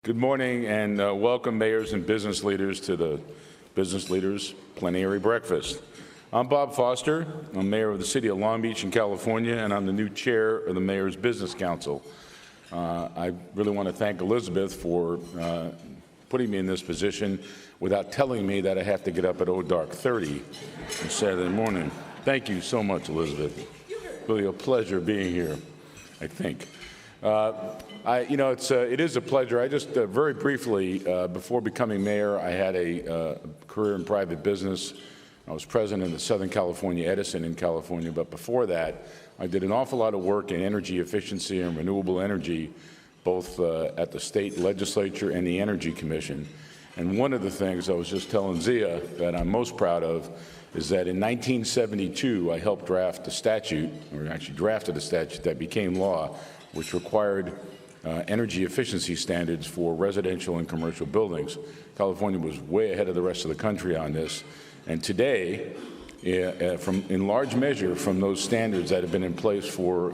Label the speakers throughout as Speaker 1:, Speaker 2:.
Speaker 1: Good morning and welcome mayors and business leaders to the Business Leaders Plenary Breakfast. I'm Bob Foster. I'm mayor of the city of Long Beach in California, and I'm the new chair of the Mayor's Business Council. I really want to thank Elizabeth for putting me in this position without telling me that I have to get up at dark 30 on Saturday morning. Thank you so much, Elizabeth. Really a pleasure being here, I think. It is a pleasure. I just very briefly, before becoming mayor, I had a career in private business. I was president of the Southern California Edison in California, but before that, I did an awful lot of work in energy efficiency and renewable energy, both at the state legislature and the Energy Commission. And one of the things I was just telling Zia that I'm most proud of is that in 1972, I helped draft a statute, or actually drafted a statute that became law, which required energy efficiency standards for residential and commercial buildings. California was way ahead of the rest of the country on this. And today, in large measure from those standards that have been in place for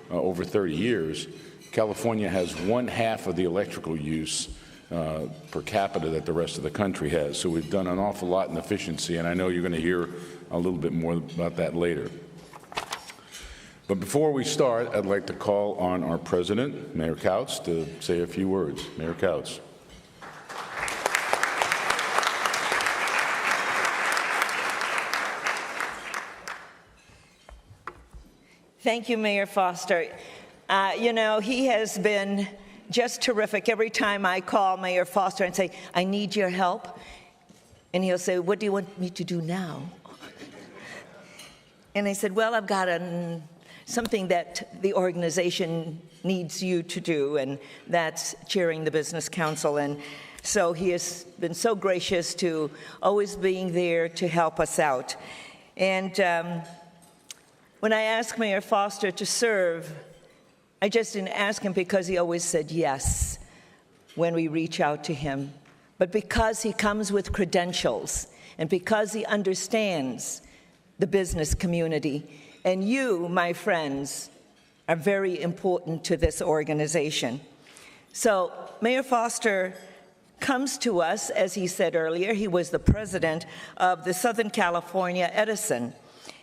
Speaker 1: over 30 years, California has 1/2 of the electrical use per capita that the rest of the country has. So we've done an awful lot in efficiency, and I know you're going to hear a little bit more about that later. But before we start, I'd like to call on our president, Mayor Couts, to say a few words. Mayor Couts.
Speaker 2: Thank you, Mayor Foster. He has been just terrific. Every time I call Mayor Foster and say, I need your help, and he'll say, what do you want me to do now? And I said, well, I've got something that the organization needs you to do, and that's chairing the Business Council. And so he has been so gracious to always being there to help us out. And when I asked Mayor Foster to serve, I just didn't ask him because he always said yes when we reach out to him, but because he comes with credentials and because he understands the business community. And you, my friends, are very important to this organization. So Mayor Foster comes to us, as he said earlier. He was the president of the Southern California Edison.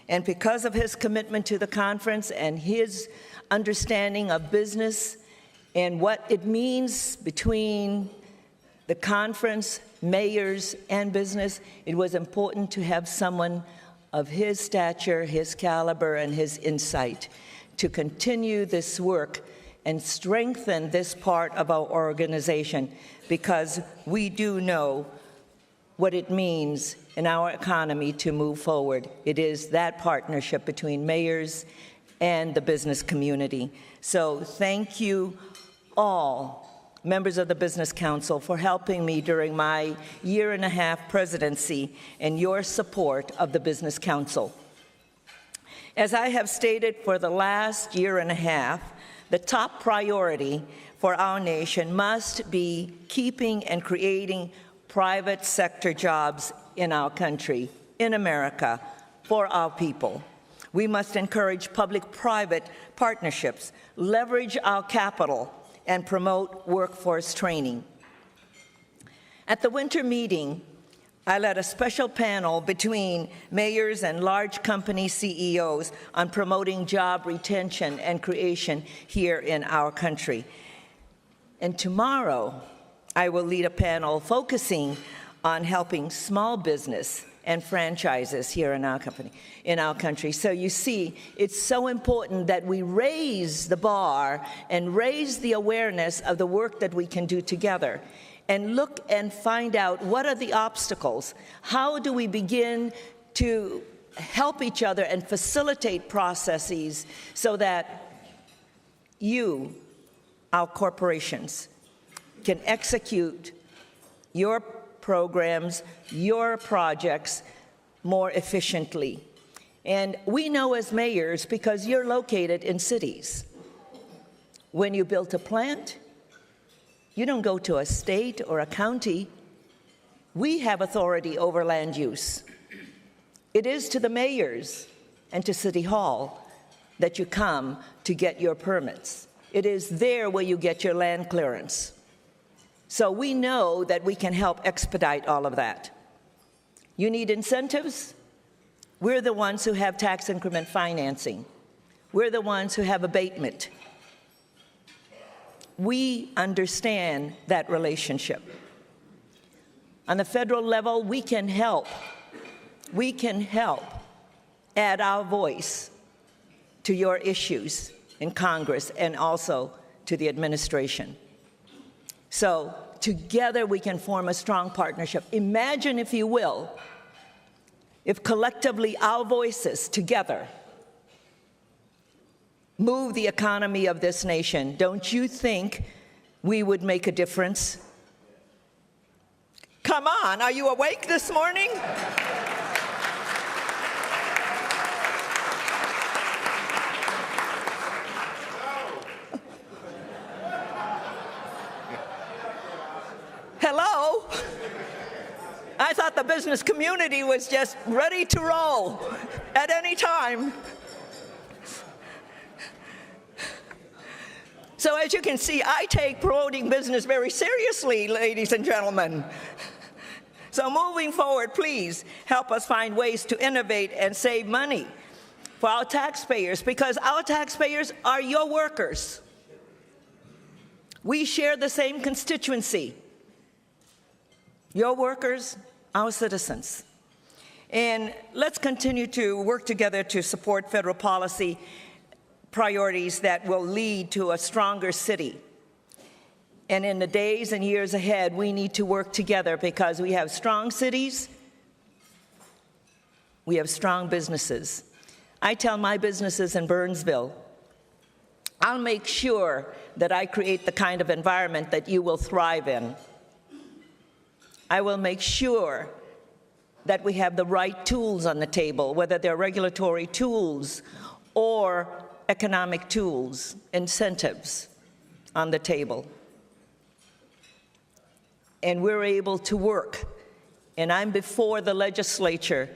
Speaker 2: And because of his commitment to the conference and his understanding of business and what it means between the conference, mayors, and business, it was important to have someone of his stature, his caliber, and his insight to continue this work and strengthen this part of our organization, because we do know what it means in our economy to move forward. It is that partnership between mayors and the business community. So thank you all, members of the Business Council, for helping me during my 1.5-year presidency and your support of the Business Council. As I have stated for the last 1.5 years, the top priority for our nation must be keeping and creating private sector jobs in our country, in America, for our people. We must encourage public-private partnerships, leverage our capital, and promote workforce training. At the winter meeting, I led a special panel between mayors and large company CEOs on promoting job retention and creation here in our country. And tomorrow, I will lead a panel focusing on helping small business and franchises here in our country. So you see, it's so important that we raise the bar and raise the awareness of the work that we can do together and look and find out what are the obstacles. How do we begin to help each other and facilitate processes so that you, our corporations, can execute your programs, your projects more efficiently. And we know as mayors, because you're located in cities, when you build a plant, you don't go to a state or a county. We have authority over land use. It is to the mayors and to City Hall that you come to get your permits. It is there where you get your land clearance. So we know that we can help expedite all of that. You need incentives? We're the ones who have tax increment financing. We're the ones who have abatement. We understand that relationship. On the federal level, we can help. We can help add our voice to your issues in Congress and also to the administration. So together we can form a strong partnership. Imagine, if you will, if collectively our voices together move the economy of this nation. Don't you think we would make a difference? Come on, are you awake this morning? Hello? I thought the business community was just ready to roll at any time. So as you can see, I take promoting business very seriously, ladies and gentlemen. So moving forward, please help us find ways to innovate and save money for our taxpayers, because our taxpayers are your workers. We share the same constituency. Your workers, our citizens. And let's continue to work together to support federal policy priorities that will lead to a stronger city. And in the days and years ahead, we need to work together because we have strong cities, we have strong businesses. I tell my businesses in Burnsville, I'll make sure that I create the kind of environment that you will thrive in. I will make sure that we have the right tools on the table, whether they're regulatory tools or economic tools, incentives on the table. And we're able to work. And I'm before the legislature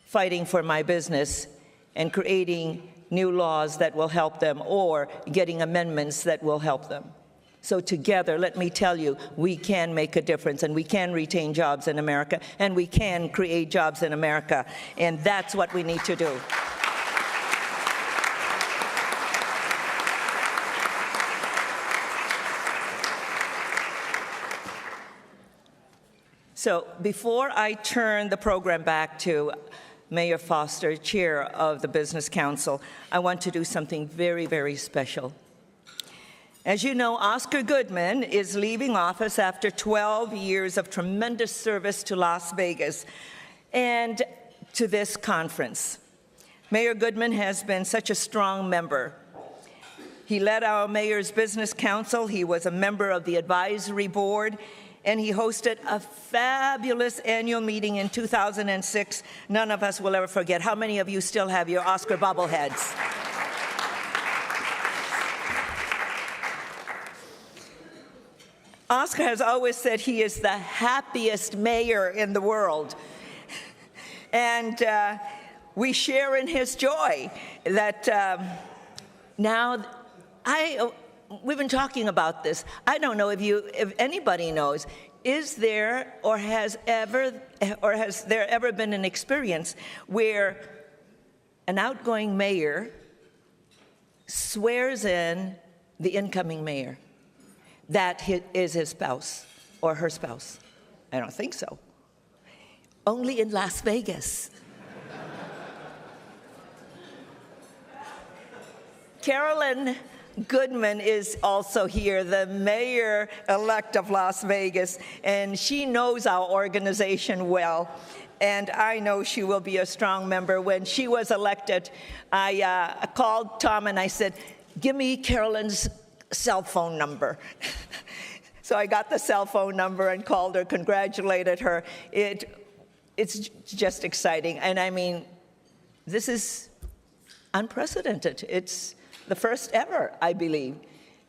Speaker 2: fighting for my business and creating new laws that will help them or getting amendments that will help them. So together, let me tell you, we can make a difference, and we can retain jobs in America, and we can create jobs in America. And that's what we need to do. So before I turn the program back to Mayor Foster, Chair of the Business Council, I want to do something very, very special. As you know, Oscar Goodman is leaving office after 12 years of tremendous service to Las Vegas and to this conference. Mayor Goodman has been such a strong member. He led our Mayor's Business Council, he was a member of the advisory board, and he hosted a fabulous annual meeting in 2006. None of us will ever forget. How many of you still have your Oscar bobbleheads? Oscar has always said he is the happiest mayor in the world. And we share in his joy that now we've been talking about this. I don't know if anybody knows, is there or has there ever been an experience where an outgoing mayor swears in the incoming mayor that is his spouse or her spouse? I don't think so. Only in Las Vegas. Carolyn Goodman is also here, the mayor-elect of Las Vegas, and she knows our organization well, and I know she will be a strong member. When she was elected, I called Tom and I said, give me Carolyn's cell phone number. So I got the cell phone number and called her, congratulated her. It's just exciting, and I mean, this is unprecedented. It's the first ever, I believe.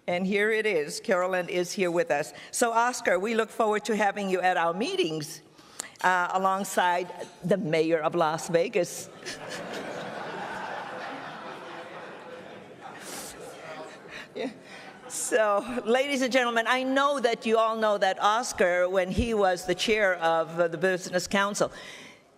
Speaker 2: And here it is. Carolyn is here with us. So, Oscar, we look forward to having you at our meetings alongside the mayor of Las Vegas. Yeah. So, ladies and gentlemen, I know that you all know that Oscar, when he was the chair of the Business Council,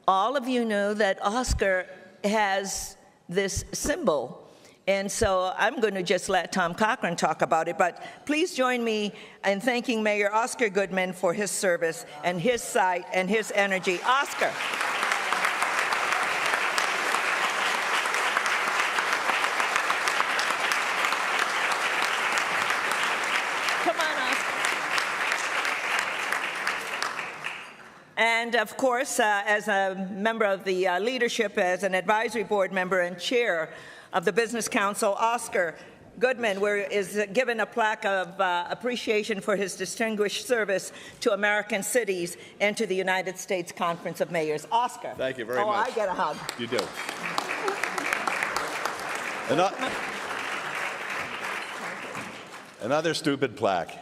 Speaker 2: all of you know that Oscar has this symbol. And so I'm going to just let Tom Cochran talk about it, but please join me in thanking Mayor Oscar Goodman for his service and his sight and his energy. Oscar. Come on, Oscar. And of course, as a member of the leadership, as an advisory board member and chair of the Business Council, Oscar Goodman is given a plaque of appreciation for his distinguished service to American cities and to the United States Conference of Mayors. Oscar.
Speaker 3: Thank you very much.
Speaker 2: Oh, I get a hug.
Speaker 3: You do. Another stupid plaque.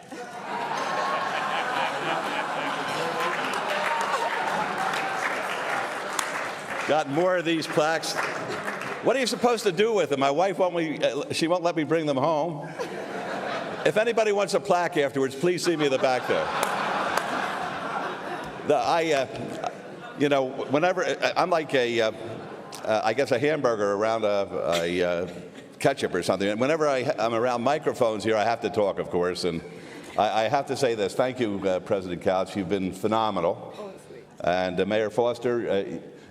Speaker 3: Got more of these plaques. What are you supposed to do with them? My wife won't let me bring them home. If anybody wants a plaque afterwards, please see me in the back there. Whenever I'm like I guess a hamburger around a ketchup or something. And whenever I'm around microphones here, I have to talk, of course. And I have to say this. Thank you, President Couch. You've been phenomenal. And Mayor Foster,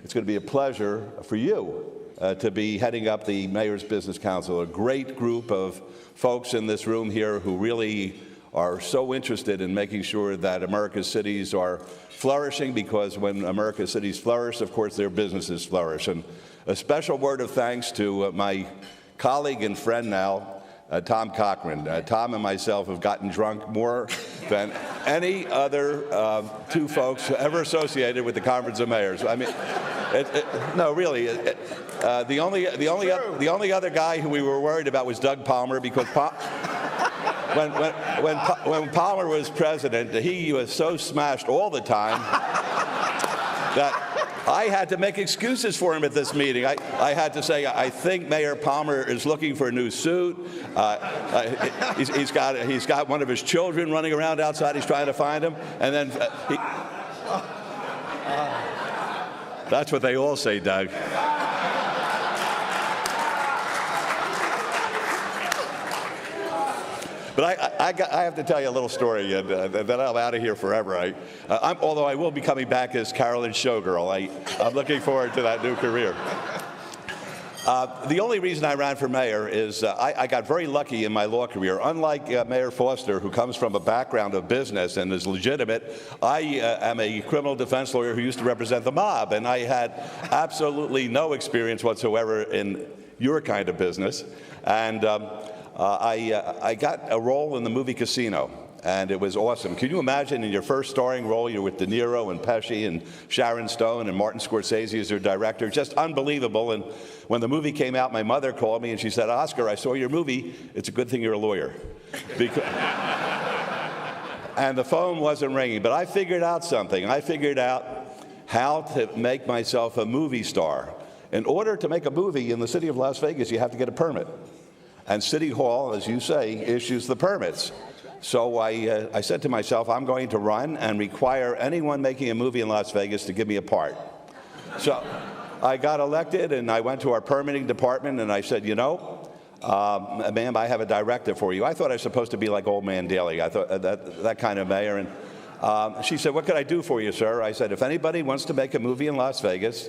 Speaker 3: it's going to be a pleasure for you to be heading up the Mayor's Business Council, a great group of folks in this room here who really are so interested in making sure that America's cities are flourishing, because when America's cities flourish, of course, their businesses flourish. And a special word of thanks to my colleague and friend now, Tom Cochran. Tom and myself have gotten drunk more than any other two folks ever associated with the Conference of Mayors. I mean, no, really. The only other guy who we were worried about was Doug Palmer, because when Palmer was president, he was so smashed all the time that I had to make excuses for him at this meeting. I had to say, I think Mayor Palmer is looking for a new suit. He's got one of his children running around outside. He's trying to find him. And then that's what they all say, Doug. But I have to tell you a little story, and then I'm out of here forever. Although I will be coming back as Carolyn's showgirl. I'm looking forward to that new career. The only reason I ran for mayor is I got very lucky in my law career. Unlike Mayor Foster, who comes from a background of business and is legitimate, I am a criminal defense lawyer who used to represent the mob, and I had absolutely no experience whatsoever in your kind of business. And I got a role in the movie Casino, and it was awesome. Can you imagine in your first starring role, you're with De Niro and Pesci and Sharon Stone and Martin Scorsese as your director? Just unbelievable. And when the movie came out, my mother called me and she said, Oscar, I saw your movie. It's a good thing you're a lawyer. And the phone wasn't ringing, but I figured out something. I figured out how to make myself a movie star. In order to make a movie in the city of Las Vegas, you have to get a permit. And City Hall, as you say, issues the permits. So I said to myself, I'm going to run and require anyone making a movie in Las Vegas to give me a part. So I got elected, and I went to our permitting department, and I said, ma'am, I have a directive for you. I thought I was supposed to be like Old Man Daly. I thought that kind of mayor. And she said, what can I do for you, sir? I said, if anybody wants to make a movie in Las Vegas,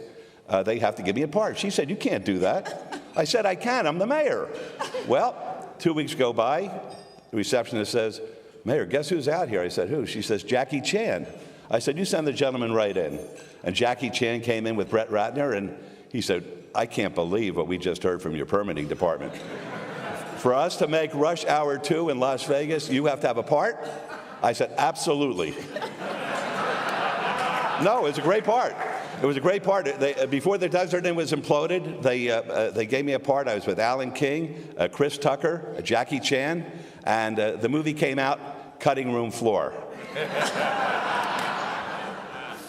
Speaker 3: they have to give me a part. She said, you can't do that. I said, I can. I'm the mayor. Well, 2 weeks go by. The receptionist says, Mayor, guess who's out here? I said, who? She says, Jackie Chan. I said, you send the gentleman right in. And Jackie Chan came in with Brett Ratner, and he said, I can't believe what we just heard from your permitting department. For us to make Rush Hour 2 in Las Vegas, you have to have a part? I said, absolutely. No, it's a great part. It was a great part. Before the Desert Inn was imploded, they gave me a part. I was with Alan King, Chris Tucker, Jackie Chan, and the movie came out, Cutting Room Floor.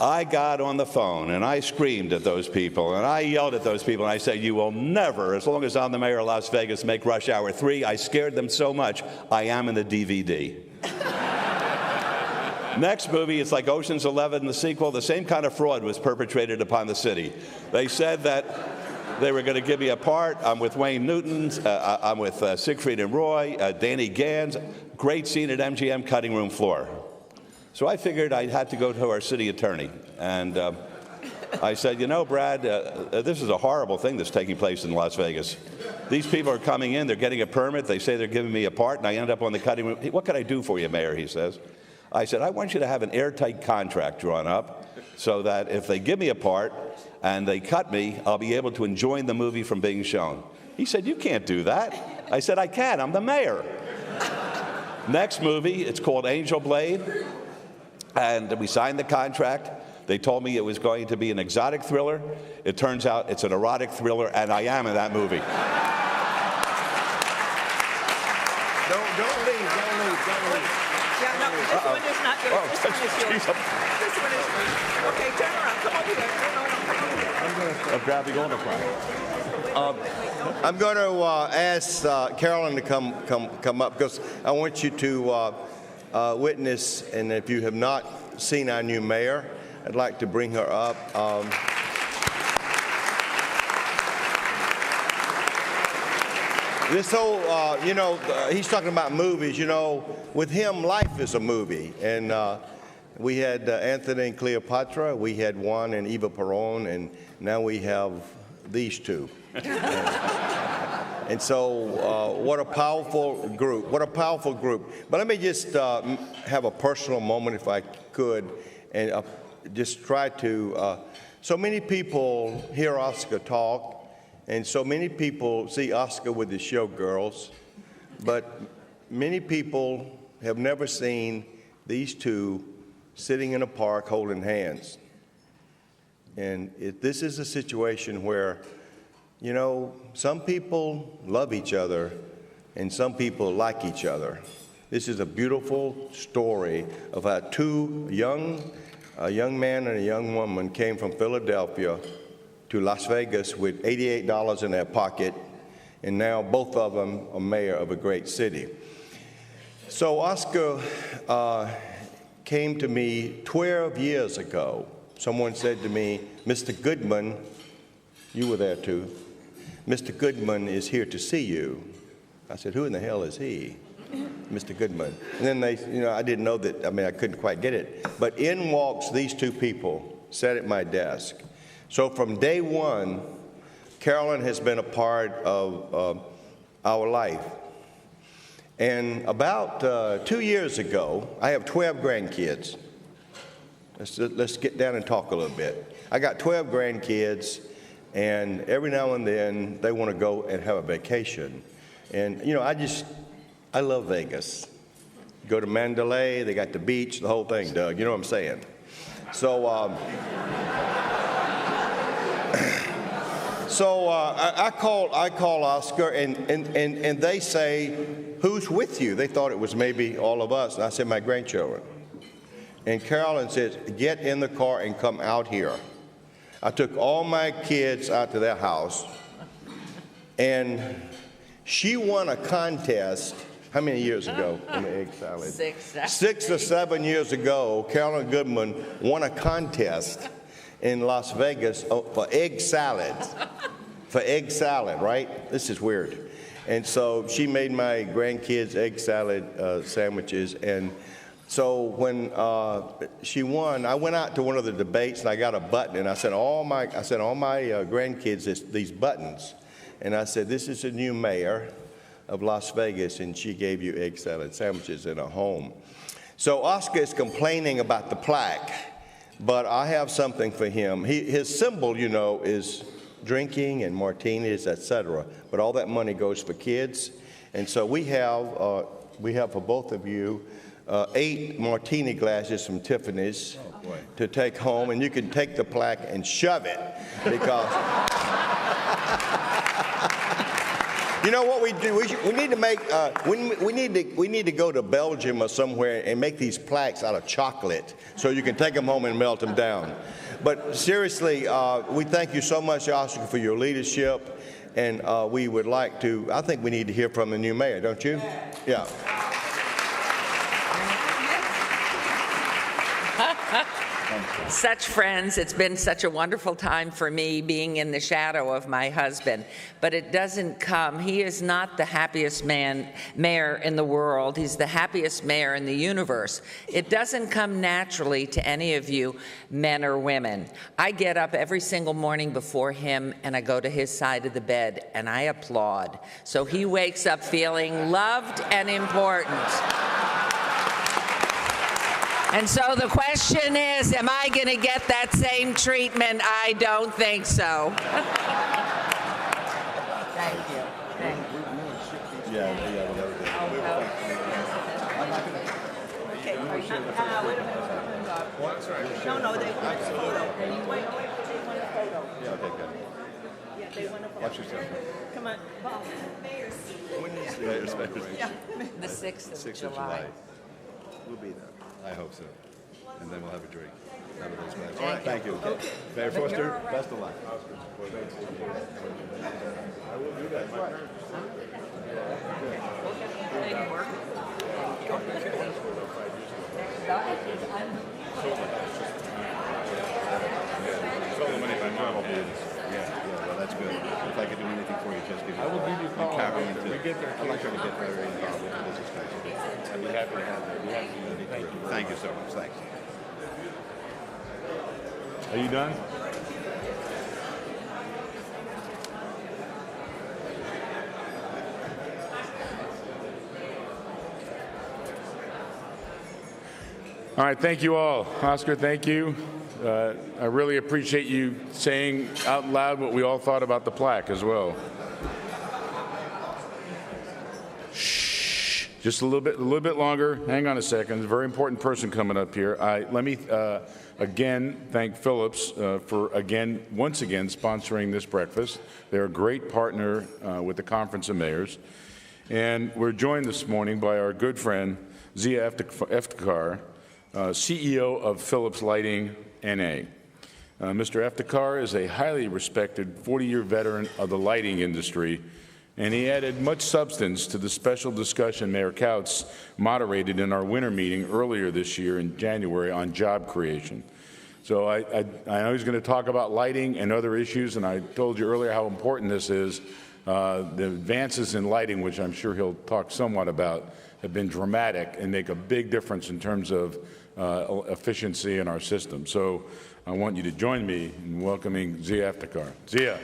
Speaker 3: I got on the phone and I screamed at those people and I yelled at those people and I said, you will never, as long as I'm the mayor of Las Vegas, make Rush Hour 3. I scared them so much, I am in the DVD. Next movie, it's like Ocean's 11, the sequel. The same kind of fraud was perpetrated upon the city. They said that they were going to give me a part. I'm with Wayne Newton. I'm with Siegfried and Roy, Danny Gans. Great scene at MGM cutting room floor. So I figured I had to go to our city attorney. And I said, you know, Brad, this is a horrible thing that's taking place in Las Vegas. These people are coming in, they're getting a permit, they say they're giving me a part, and I end up on the cutting room. What can I do for you, Mayor, he says. I said, I want you to have an airtight contract drawn up so that if they give me a part and they cut me, I'll be able to enjoin the movie from being shown. He said, you can't do that. I said, I can, I'm the mayor. Next movie, it's called Angel Blade. And we signed the contract. They told me it was going to be an exotic thriller. It turns out it's an erotic thriller, and I am in that movie.
Speaker 4: Don't leave.
Speaker 2: Yeah, no, this one is not yours. This one is yours. This one is yours. Okay, turn around. Come over here. No, come over here.
Speaker 3: I'm grabbing on the front.
Speaker 4: I'm going to ask Carolyn to come up because I want you to witness, and if you have not seen our new mayor, I'd like to bring her up. This whole, he's talking about movies. You know, with him, life is a movie. And we had Anthony and Cleopatra, we had Juan and Eva Perón, and now we have these two. And so what a powerful group, what a powerful group. But let me just have a personal moment, if I could, and just try to, so many people hear Oscar talk, and so many people see Oscar with the showgirls, but many people have never seen these two sitting in a park holding hands. And this is a situation where, you know, some people love each other and some people like each other. This is a beautiful story of how a young man and a young woman came from Philadelphia to Las Vegas with $88 in their pocket, and now both of them are mayor of a great city. So Oscar came to me 12 years ago. Someone said to me, Mr. Goodman, you were there too, Mr. Goodman is here to see you. I said, who in the hell is he? Mr. Goodman. And then I didn't know that, I couldn't quite get it. But in walks these two people, sat at my desk. So from day one, Carolyn has been a part of our life. And about 2 years ago, I have 12 grandkids. Let's get down and talk a little bit. I got 12 grandkids, and every now and then they want to go and have a vacation. And, you know, I love Vegas. Go to Mandalay, they got the beach, the whole thing, Doug. You know what I'm saying? So, I call Oscar, and they say, who's with you? They thought it was maybe all of us. And I said, my grandchildren. And Carolyn says, get in the car and come out here. I took all my kids out to their house, and she won a contest. How many years ago in the egg salad? 6 or 7 years ago, Carolyn Goodman won a contest in Las Vegas for egg salad. For egg salad, right? This is weird. And so she made my grandkids egg salad sandwiches. And so when she won, I went out to one of the debates and I got a button. And I sent all my grandkids these buttons. And I said, this is the new mayor of Las Vegas, and she gave you egg salad sandwiches in her home. So Oscar is complaining about the plaque, but I have something for him. His symbol, you know, is drinking and martinis, etc. But all that money goes for kids, and so we have for both of you 8 martini glasses from Tiffany's to take home, and you can take the plaque and shove it because. You know what we do? We need to make. We need to go to Belgium or somewhere and make these plaques out of chocolate, so you can take them home and melt them down. But seriously, we thank you so much, Oscar, for your leadership, and we would like to. I think we need to hear from the new mayor, don't you? Yeah.
Speaker 5: Such friends. It's been such a wonderful time for me being in the shadow of my husband. But it doesn't come. He is not the happiest mayor in the world. He's the happiest mayor in the universe. It doesn't come naturally to any of you, men or women. I get up every single morning before him and I go to his side of the bed and I applaud. So he wakes up feeling loved and important. And so the question is, am I going to get that same treatment? I don't think so.
Speaker 2: Thank you. Thank you. Okay. Wait a minute. No, they want a photo. Wait, they want a photo.
Speaker 3: Yeah, okay, good.
Speaker 2: Yeah, they want a photo.
Speaker 3: Watch yourself.
Speaker 2: Come on, Bob.
Speaker 5: The 6th of
Speaker 3: 6th of July. We'll be there. I hope so. And then we'll have a drink. None of those guys. All right, thank you. Okay. Mayor Foster, best of luck. I will do that. Well, that's good. If I could do anything for you, just give me.
Speaker 1: I will give you a call.
Speaker 3: Carry into
Speaker 1: We get there.
Speaker 3: I'd like to get very involved with the business guys.
Speaker 1: I'd be happy to have that. Be happy to
Speaker 3: Thank you. Thank you so much. Thanks.
Speaker 1: Are you done? All right, thank you all. Oscar, thank you. I really appreciate you saying out loud what we all thought about the plaque as well. Shh, just a little bit longer. Hang on a second. There's a very important person coming up here. Let me again thank Phillips for once again sponsoring this breakfast. They're a great partner with the Conference of Mayors, and we're joined this morning by our good friend Zia Eftekar, CEO of Phillips Lighting NA. Mr. Eftekar is a highly respected 40-year veteran of the lighting industry, and he added much substance to the special discussion Mayor Couts moderated in our winter meeting earlier this year in January on job creation. So I know he's going to talk about lighting and other issues, and I told you earlier how important this is. The advances in lighting, which I'm sure he'll talk somewhat about, have been dramatic and make a big difference in terms of efficiency in our system. So I want you to join me in welcoming Zia Eftekar. Zia.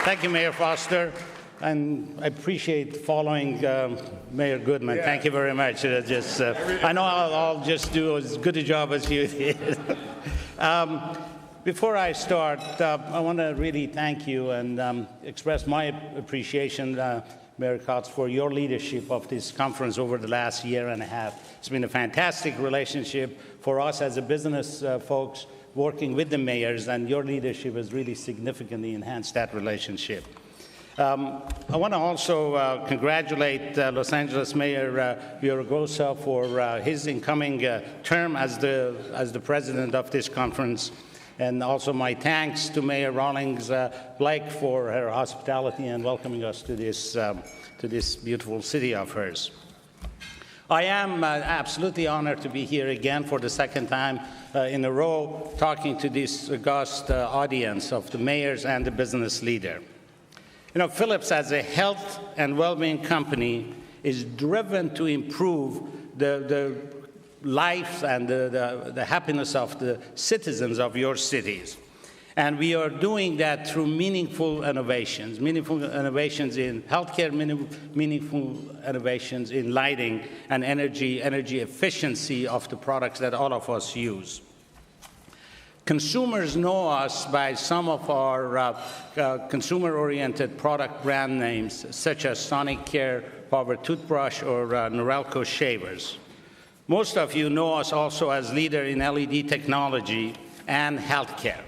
Speaker 6: Thank you, Mayor Foster, and I appreciate following Mayor Goodman.
Speaker 1: Yeah.
Speaker 6: Thank you very much. I know I'll just do as good a job as you did. Before I start, I want to really thank you and express my appreciation, Mayor Couts, for your leadership of this conference over the last year and a half. It's been a fantastic relationship for us as a business folks working with the mayors, and your leadership has really significantly enhanced that relationship. I want to also congratulate Los Angeles Mayor Villaraigosa for his incoming term as the president of this conference. And also my thanks to Mayor Rawlings Blake for her hospitality and welcoming us to this beautiful city of hers. I am absolutely honored to be here again for the second time in a row talking to this august audience of the mayors and the business leader. You know, Phillips as a health and well-being company is driven to improve the life and the happiness of the citizens of your cities. And we are doing that through meaningful innovations in healthcare, meaningful innovations in lighting and energy efficiency of the products that all of us use. Consumers know us by some of our consumer-oriented product brand names, such as Sonic Care Power Toothbrush or Norelco Shavers. Most of you know us also as leader in LED technology and healthcare.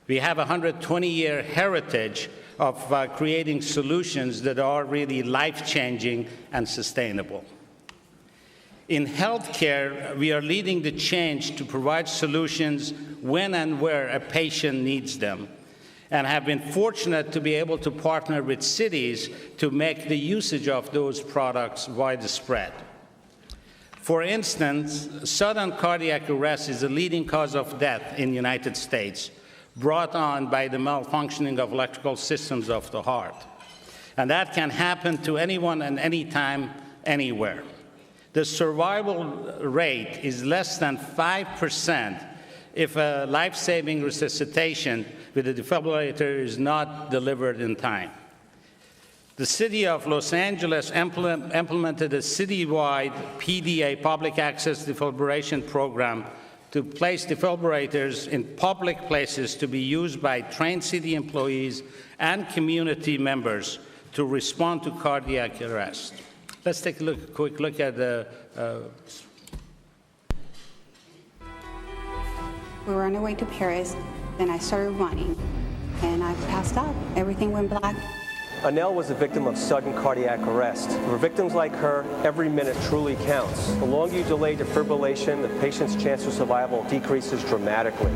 Speaker 6: We have a 120-year heritage of creating solutions that are really life-changing and sustainable. In healthcare, we are leading the change to provide solutions when and where a patient needs them, and have been fortunate to be able to partner with cities to make the usage of those products widespread. For instance, sudden cardiac arrest is the leading cause of death in the United States, brought on by the malfunctioning of electrical systems of the heart. And that can happen to anyone and anytime, anywhere. The survival rate is less than 5% if a life-saving resuscitation with a defibrillator is not delivered in time. The city of Los Angeles implemented a citywide PDA, public access defibrillation program, to place defibrillators in public places to be used by trained city employees and community members to respond to cardiac arrest. Let's take a quick look at the
Speaker 7: We were on our way to Paris, and I started running, and I passed out. Everything went black.
Speaker 8: Anel was a victim of sudden cardiac arrest. For victims like her, every minute truly counts. The longer you delay defibrillation, the patient's chance of survival decreases dramatically.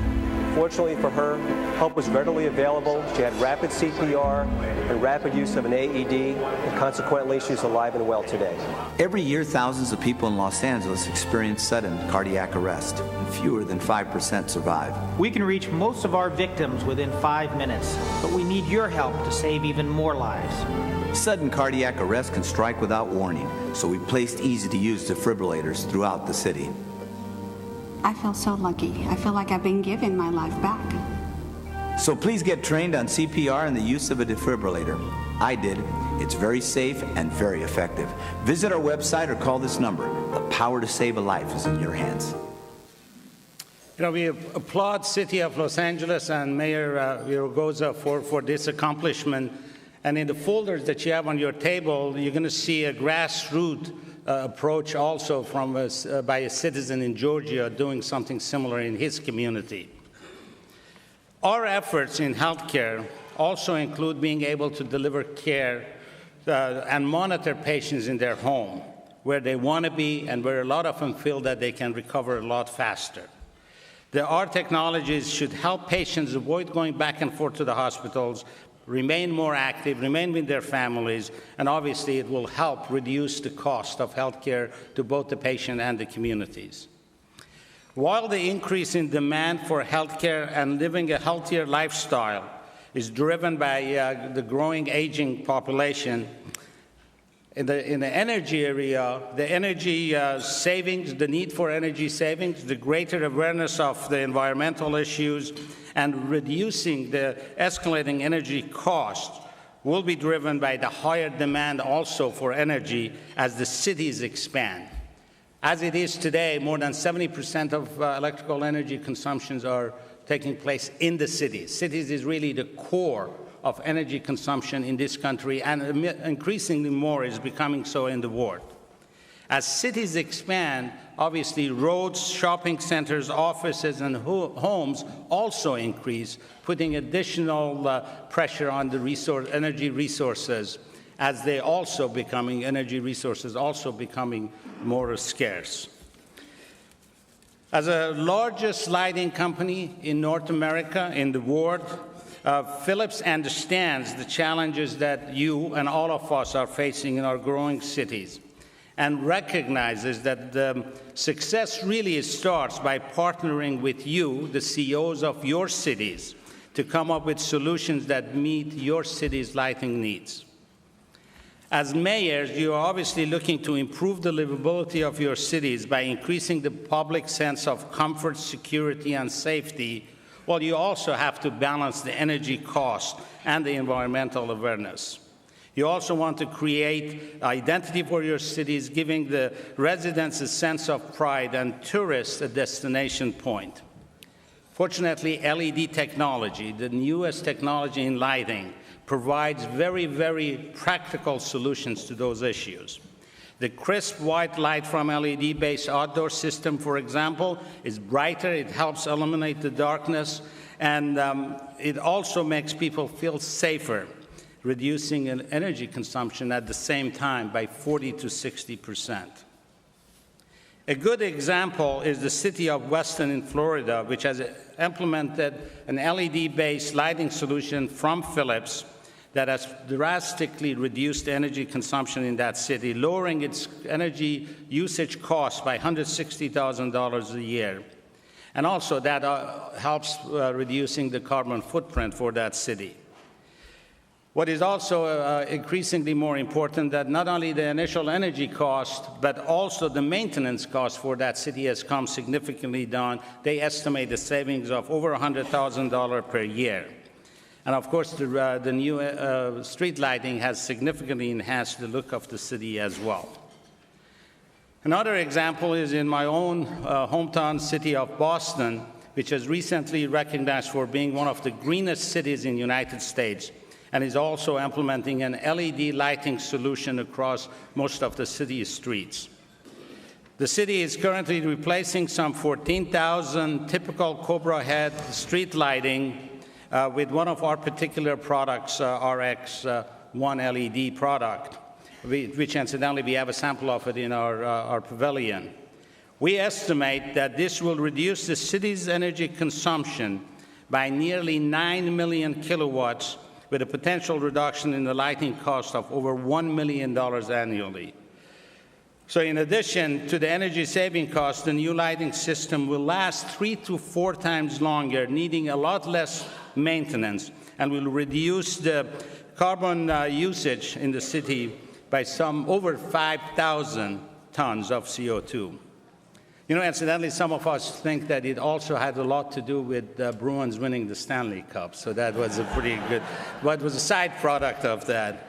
Speaker 8: Fortunately for her, help was readily available. She had rapid CPR and rapid use of an AED, and consequently, she's alive and well today.
Speaker 9: Every year, thousands of people in Los Angeles experience sudden cardiac arrest, and fewer than 5% survive.
Speaker 10: We can reach most of our victims within 5 minutes, but we need your help to save even more lives.
Speaker 9: Sudden cardiac arrest can strike without warning, so we placed easy-to-use defibrillators throughout the city.
Speaker 7: I feel so lucky. I feel like I've been given my life back.
Speaker 9: So please get trained on CPR and the use of a defibrillator. I did. It's very safe and very effective. Visit our website or call this number. The power to save a life is in your hands.
Speaker 6: You know, we applaud City of Los Angeles and Mayor Villaraigosa for this accomplishment. And in the folders that you have on your table, you're going to see a grassroots approach also from by a citizen in Georgia doing something similar in his community. Our efforts in healthcare also include being able to deliver care and monitor patients in their home, where they want to be and where a lot of them feel that they can recover a lot faster. Our technologies should help patients avoid going back and forth to the hospitals, remain more active, remain with their families, and obviously it will help reduce the cost of healthcare to both the patient and the communities. While the increase in demand for healthcare and living a healthier lifestyle is driven by the growing aging population, in the energy area, the energy savings, the need for energy savings, the greater awareness of the environmental issues, and reducing the escalating energy costs will be driven by the higher demand also for energy as the cities expand. As it is today, more than 70% of electrical energy consumptions are taking place in the cities. Cities is really the core of energy consumption in this country, and increasingly more is becoming so in the world. As cities expand, obviously roads, shopping centers, offices, and homes also increase, putting additional pressure on the energy resources as they also becoming, energy resources also becoming more scarce. As the largest lighting company in North America, in the world, Philips understands the challenges that you and all of us are facing in our growing cities, and recognizes that the success really starts by partnering with you, the CEOs of your cities, to come up with solutions that meet your city's lighting needs. As mayors, you are obviously looking to improve the livability of your cities by increasing the public sense of comfort, security, and safety, while you also have to balance the energy cost and the environmental awareness. You also want to create identity for your cities, giving the residents a sense of pride and tourists a destination point. Fortunately, LED technology, the newest technology in lighting, provides very, very practical solutions to those issues. The crisp white light from LED-based outdoor system, for example, is brighter. It helps eliminate the darkness, and it also makes people feel safer, reducing energy consumption at the same time by 40 to 60%. A good example is the city of Weston in Florida, which has implemented an LED-based lighting solution from Philips that has drastically reduced energy consumption in that city, lowering its energy usage costs by $160,000 a year. And also that helps reducing the carbon footprint for that city. What is also increasingly more important, that not only the initial energy cost, but also the maintenance cost for that city has come significantly down. They estimate a savings of over $100,000 per year. And of course, the new street lighting has significantly enhanced the look of the city as well. Another example is in my own hometown city of Boston, which was recently recognized for being one of the greenest cities in the United States, and is also implementing an LED lighting solution across most of the city's streets. The city is currently replacing some 14,000 typical Cobra head street lighting with one of our particular products, RX1 LED product, which incidentally we have a sample of it in our pavilion. We estimate that this will reduce the city's energy consumption by nearly 9 million kilowatts, with a potential reduction in the lighting cost of over $1 million annually. So in addition to the energy saving cost, the new lighting system will last 3 to 4 times longer, needing a lot less maintenance, and will reduce the carbon usage in the city by some over 5,000 tons of CO2. You know, incidentally, some of us think that it also had a lot to do with Bruins winning the Stanley Cup, so that was a pretty good, what was a side product of that.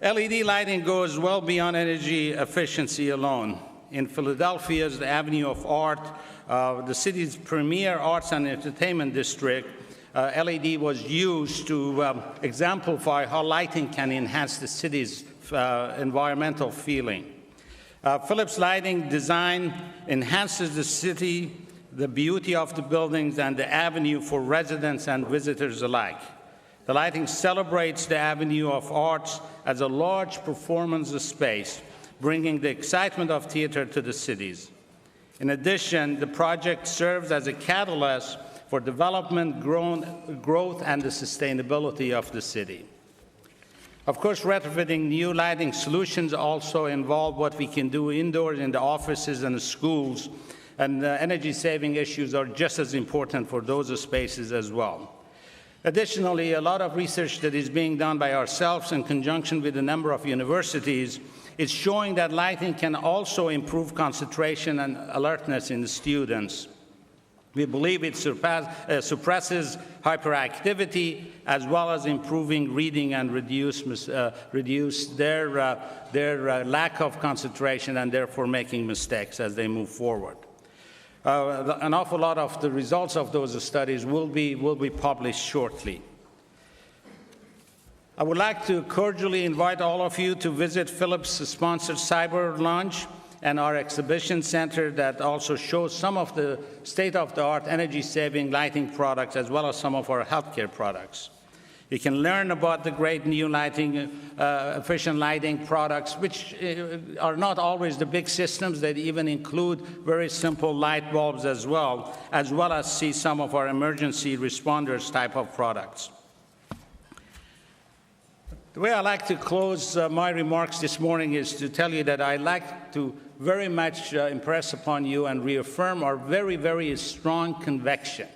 Speaker 6: LED lighting goes well beyond energy efficiency alone. In Philadelphia's Avenue of Art, the city's premier arts and entertainment district, LED was used to exemplify how lighting can enhance the city's environmental feeling. Philips lighting design enhances the city, the beauty of the buildings, and the avenue for residents and visitors alike. The lighting celebrates the Avenue of Arts as a large performance space, bringing the excitement of theater to the cities. In addition, the project serves as a catalyst for development, growth, and the sustainability of the city. Of course, retrofitting new lighting solutions also involve what we can do indoors in the offices and the schools, and energy-saving issues are just as important for those spaces as well. Additionally, a lot of research that is being done by ourselves in conjunction with a number of universities is showing that lighting can also improve concentration and alertness in the students. We believe it suppresses hyperactivity, as well as improving reading and reduce their lack of concentration, and therefore making mistakes as they move forward. An awful lot of the results of those studies will be published shortly. I would like to cordially invite all of you to visit Philips-sponsored Cyber Lounge and our exhibition center that also shows some of the state-of-the-art energy-saving lighting products, as well as some of our healthcare products. You can learn about the great new lighting, efficient lighting products, which are not always the big systems. They even include very simple light bulbs as well as see some of our emergency responders type of products. The way I like to close my remarks this morning is to tell you that I like to very much impress upon you and reaffirm our very, very strong conviction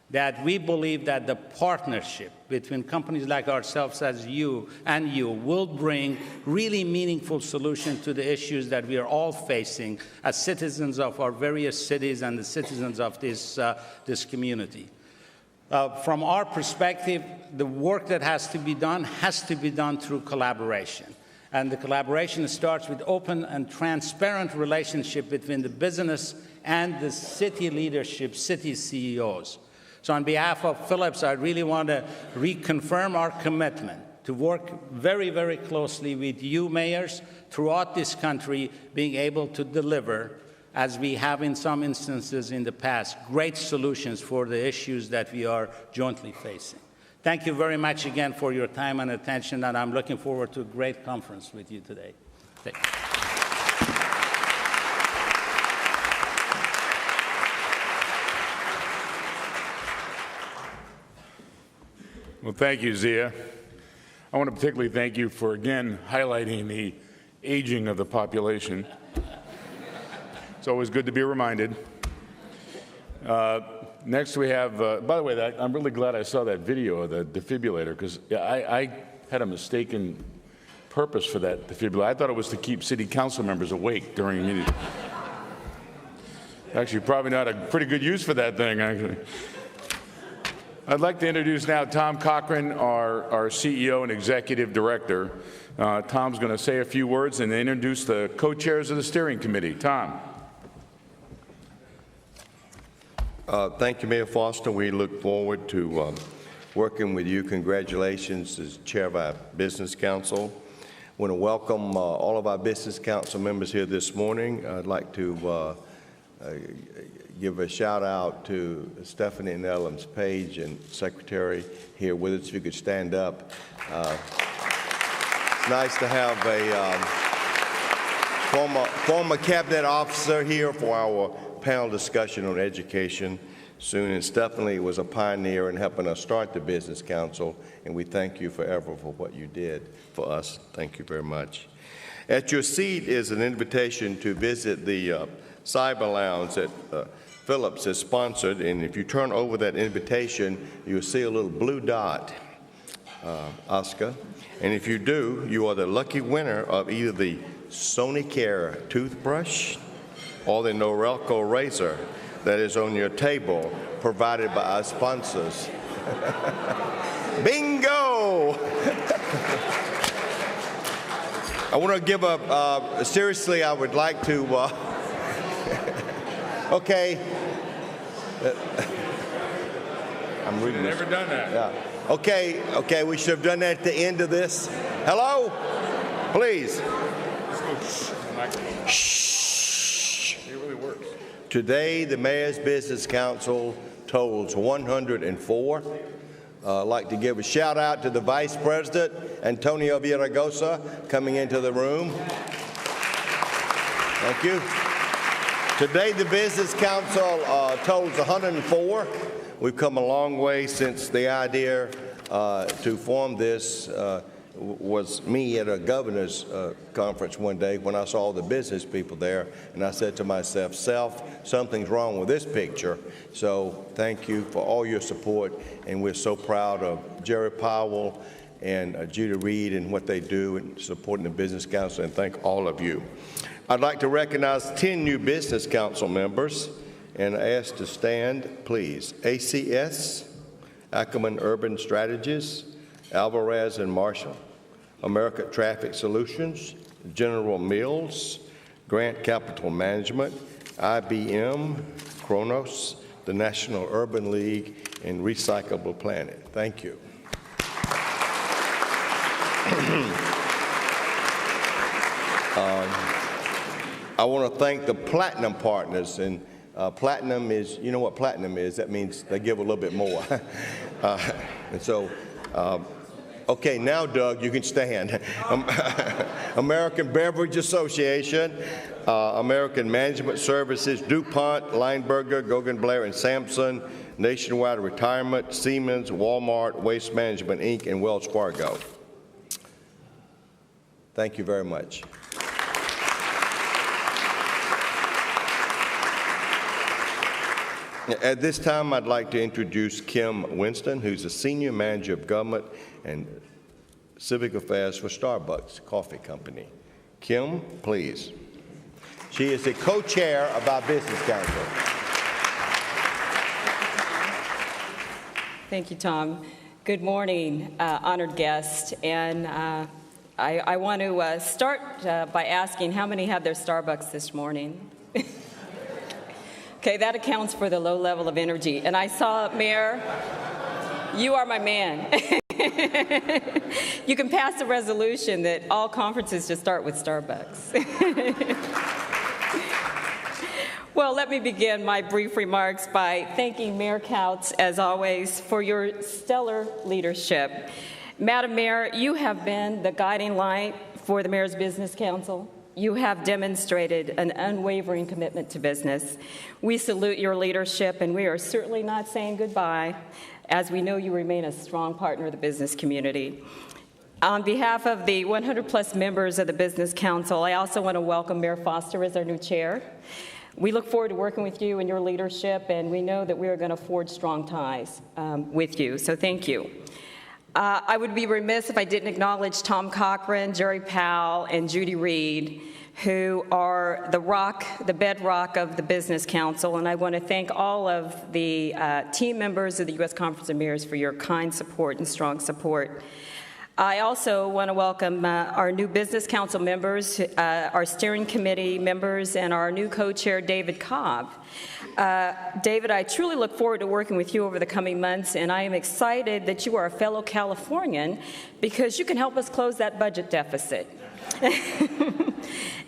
Speaker 6: that we believe that the partnership between companies like ourselves as you will bring really meaningful solutions to the issues that we are all facing as citizens of our various cities and the citizens of this community. From our perspective, the work that has to be done through collaboration. And the collaboration starts with open and transparent relationship between the business and the city leadership, city CEOs. So on behalf of Philips, I really want to reconfirm our commitment to work very, very closely with you mayors throughout this country, being able to deliver, as we have in some instances in the past, great solutions for the issues that we are jointly facing. Thank you very much again for your time and attention, and I'm looking forward to a great conference with you today. Thank you.
Speaker 1: Well, thank you, Zia. I want to particularly thank you for, again, highlighting the aging of the population. It's always good to be reminded. Next, we have, by the way, I'm really glad I saw that video of the defibrillator, because I had a mistaken purpose for that defibrillator. I thought it was to keep city council members awake during meetings. Actually, probably not a pretty good use for that thing, actually. I'd like to introduce now Tom Cochran, our CEO and Executive Director. Tom's going to say a few words and introduce the co-chairs of the steering committee. Tom.
Speaker 4: Thank you, Mayor Foster. We look forward to working with you. Congratulations as chair of our Business Council. I want to welcome all of our Business Council members here this morning. I'd like to give a shout out to Stephanie Nellums Page and Secretary here with us. If you could stand up. It's nice to have a former cabinet officer here for our panel discussion on education soon. And Stephanie was a pioneer in helping us start the Business Council, and we thank you forever for what you did for us. Thank you very much. At your seat is an invitation to visit the Cyber Lounge that Phillips has sponsored, and if you turn over that invitation, you'll see a little blue dot, Oscar, and if you do, you are the lucky winner of either the Sonicare toothbrush or the Norelco razor that is on your table, provided by our sponsors. Bingo! I want to give seriously, I would like to, okay. I'm reading this.
Speaker 1: Never done that.
Speaker 4: Yeah. Okay, we should have done that at the end of this. Hello? Please. Shh.
Speaker 1: It really works.
Speaker 4: Today, the Mayor's Business Council totals 104. I'd like to give a shout out to the Vice President, Antonio Villaraigosa, coming into the room. Thank you. Today, the Business Council totals 104. We've come a long way since the idea to form this was me at a governor's conference one day when I saw the business people there, and I said to myself, something's wrong with this picture. So thank you for all your support, and we're so proud of Jerry Powell and Judy Reed and what they do in supporting the Business Council, and thank all of you. I'd like to recognize 10 new Business Council members and ask to stand, please. ACS, Ackerman Urban Strategies, Alvarez and Marshall, American Traffic Solutions, General Mills, Grant Capital Management, IBM, Kronos, the National Urban League, and Recyclable Planet. Thank you. I want to thank the Platinum Partners, and Platinum is, you know what Platinum is? That means they give a little bit more. And so, okay, now, Doug, you can stand. American Beverage Association, American Management Services, DuPont, Lineberger, Gogan Blair, and Sampson, Nationwide Retirement, Siemens, Walmart, Waste Management, Inc., and Wells Fargo. Thank you very much. At this time, I'd like to introduce Kim Winston, who's the Senior Manager of Government and Civic Affairs for Starbucks Coffee Company. Kim, please. She is the co-chair of our Business Council.
Speaker 11: Thank you, Tom. Good morning, honored guests. And I want to start by asking how many had their Starbucks this morning? Okay, that accounts for the low level of energy. And I saw, Mayor, you are my man. You can pass a resolution that all conferences should start with Starbucks. Well, let me begin my brief remarks by thanking Mayor Couts, as always, for your stellar leadership. Madam Mayor, you have been the guiding light for the Mayor's Business Council. You have demonstrated an unwavering commitment to business. We salute your leadership, and we are certainly not saying goodbye, as we know you remain a strong partner of the business community. On behalf of the 100-plus members of the Business Council, I also want to welcome Mayor Foster as our new chair. We look forward to working with you and your leadership, and we know that we are going to forge strong ties with you, so thank you. I would be remiss if I didn't acknowledge Tom Cochran, Jerry Powell, and Judy Reed, who are the bedrock of the Business Council, and I want to thank all of the team members of the U.S. Conference of Mayors for your kind support and strong support. I also want to welcome our new Business Council members, our steering committee members, and our new co-chair, David Cobb. David, I truly look forward to working with you over the coming months, and I am excited that you are a fellow Californian because you can help us close that budget deficit.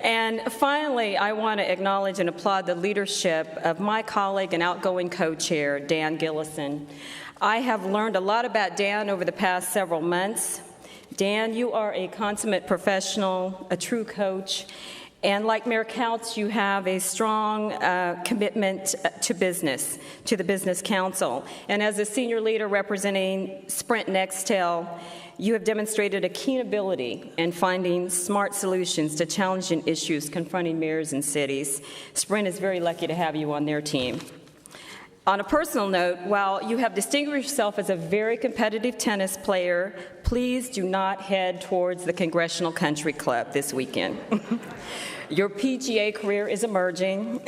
Speaker 11: And finally, I want to acknowledge and applaud the leadership of my colleague and outgoing co-chair, Dan Gillison. I have learned a lot about Dan over the past several months. Dan, you are a consummate professional, a true coach, and like Mayor Couts, you have a strong commitment to business, to the Business Council. And as a senior leader representing Sprint Nextel, you have demonstrated a keen ability in finding smart solutions to challenging issues confronting mayors and cities. Sprint is very lucky to have you on their team. On a personal note, while you have distinguished yourself as a very competitive tennis player, please do not head towards the Congressional Country Club this weekend. Your PGA career is emerging.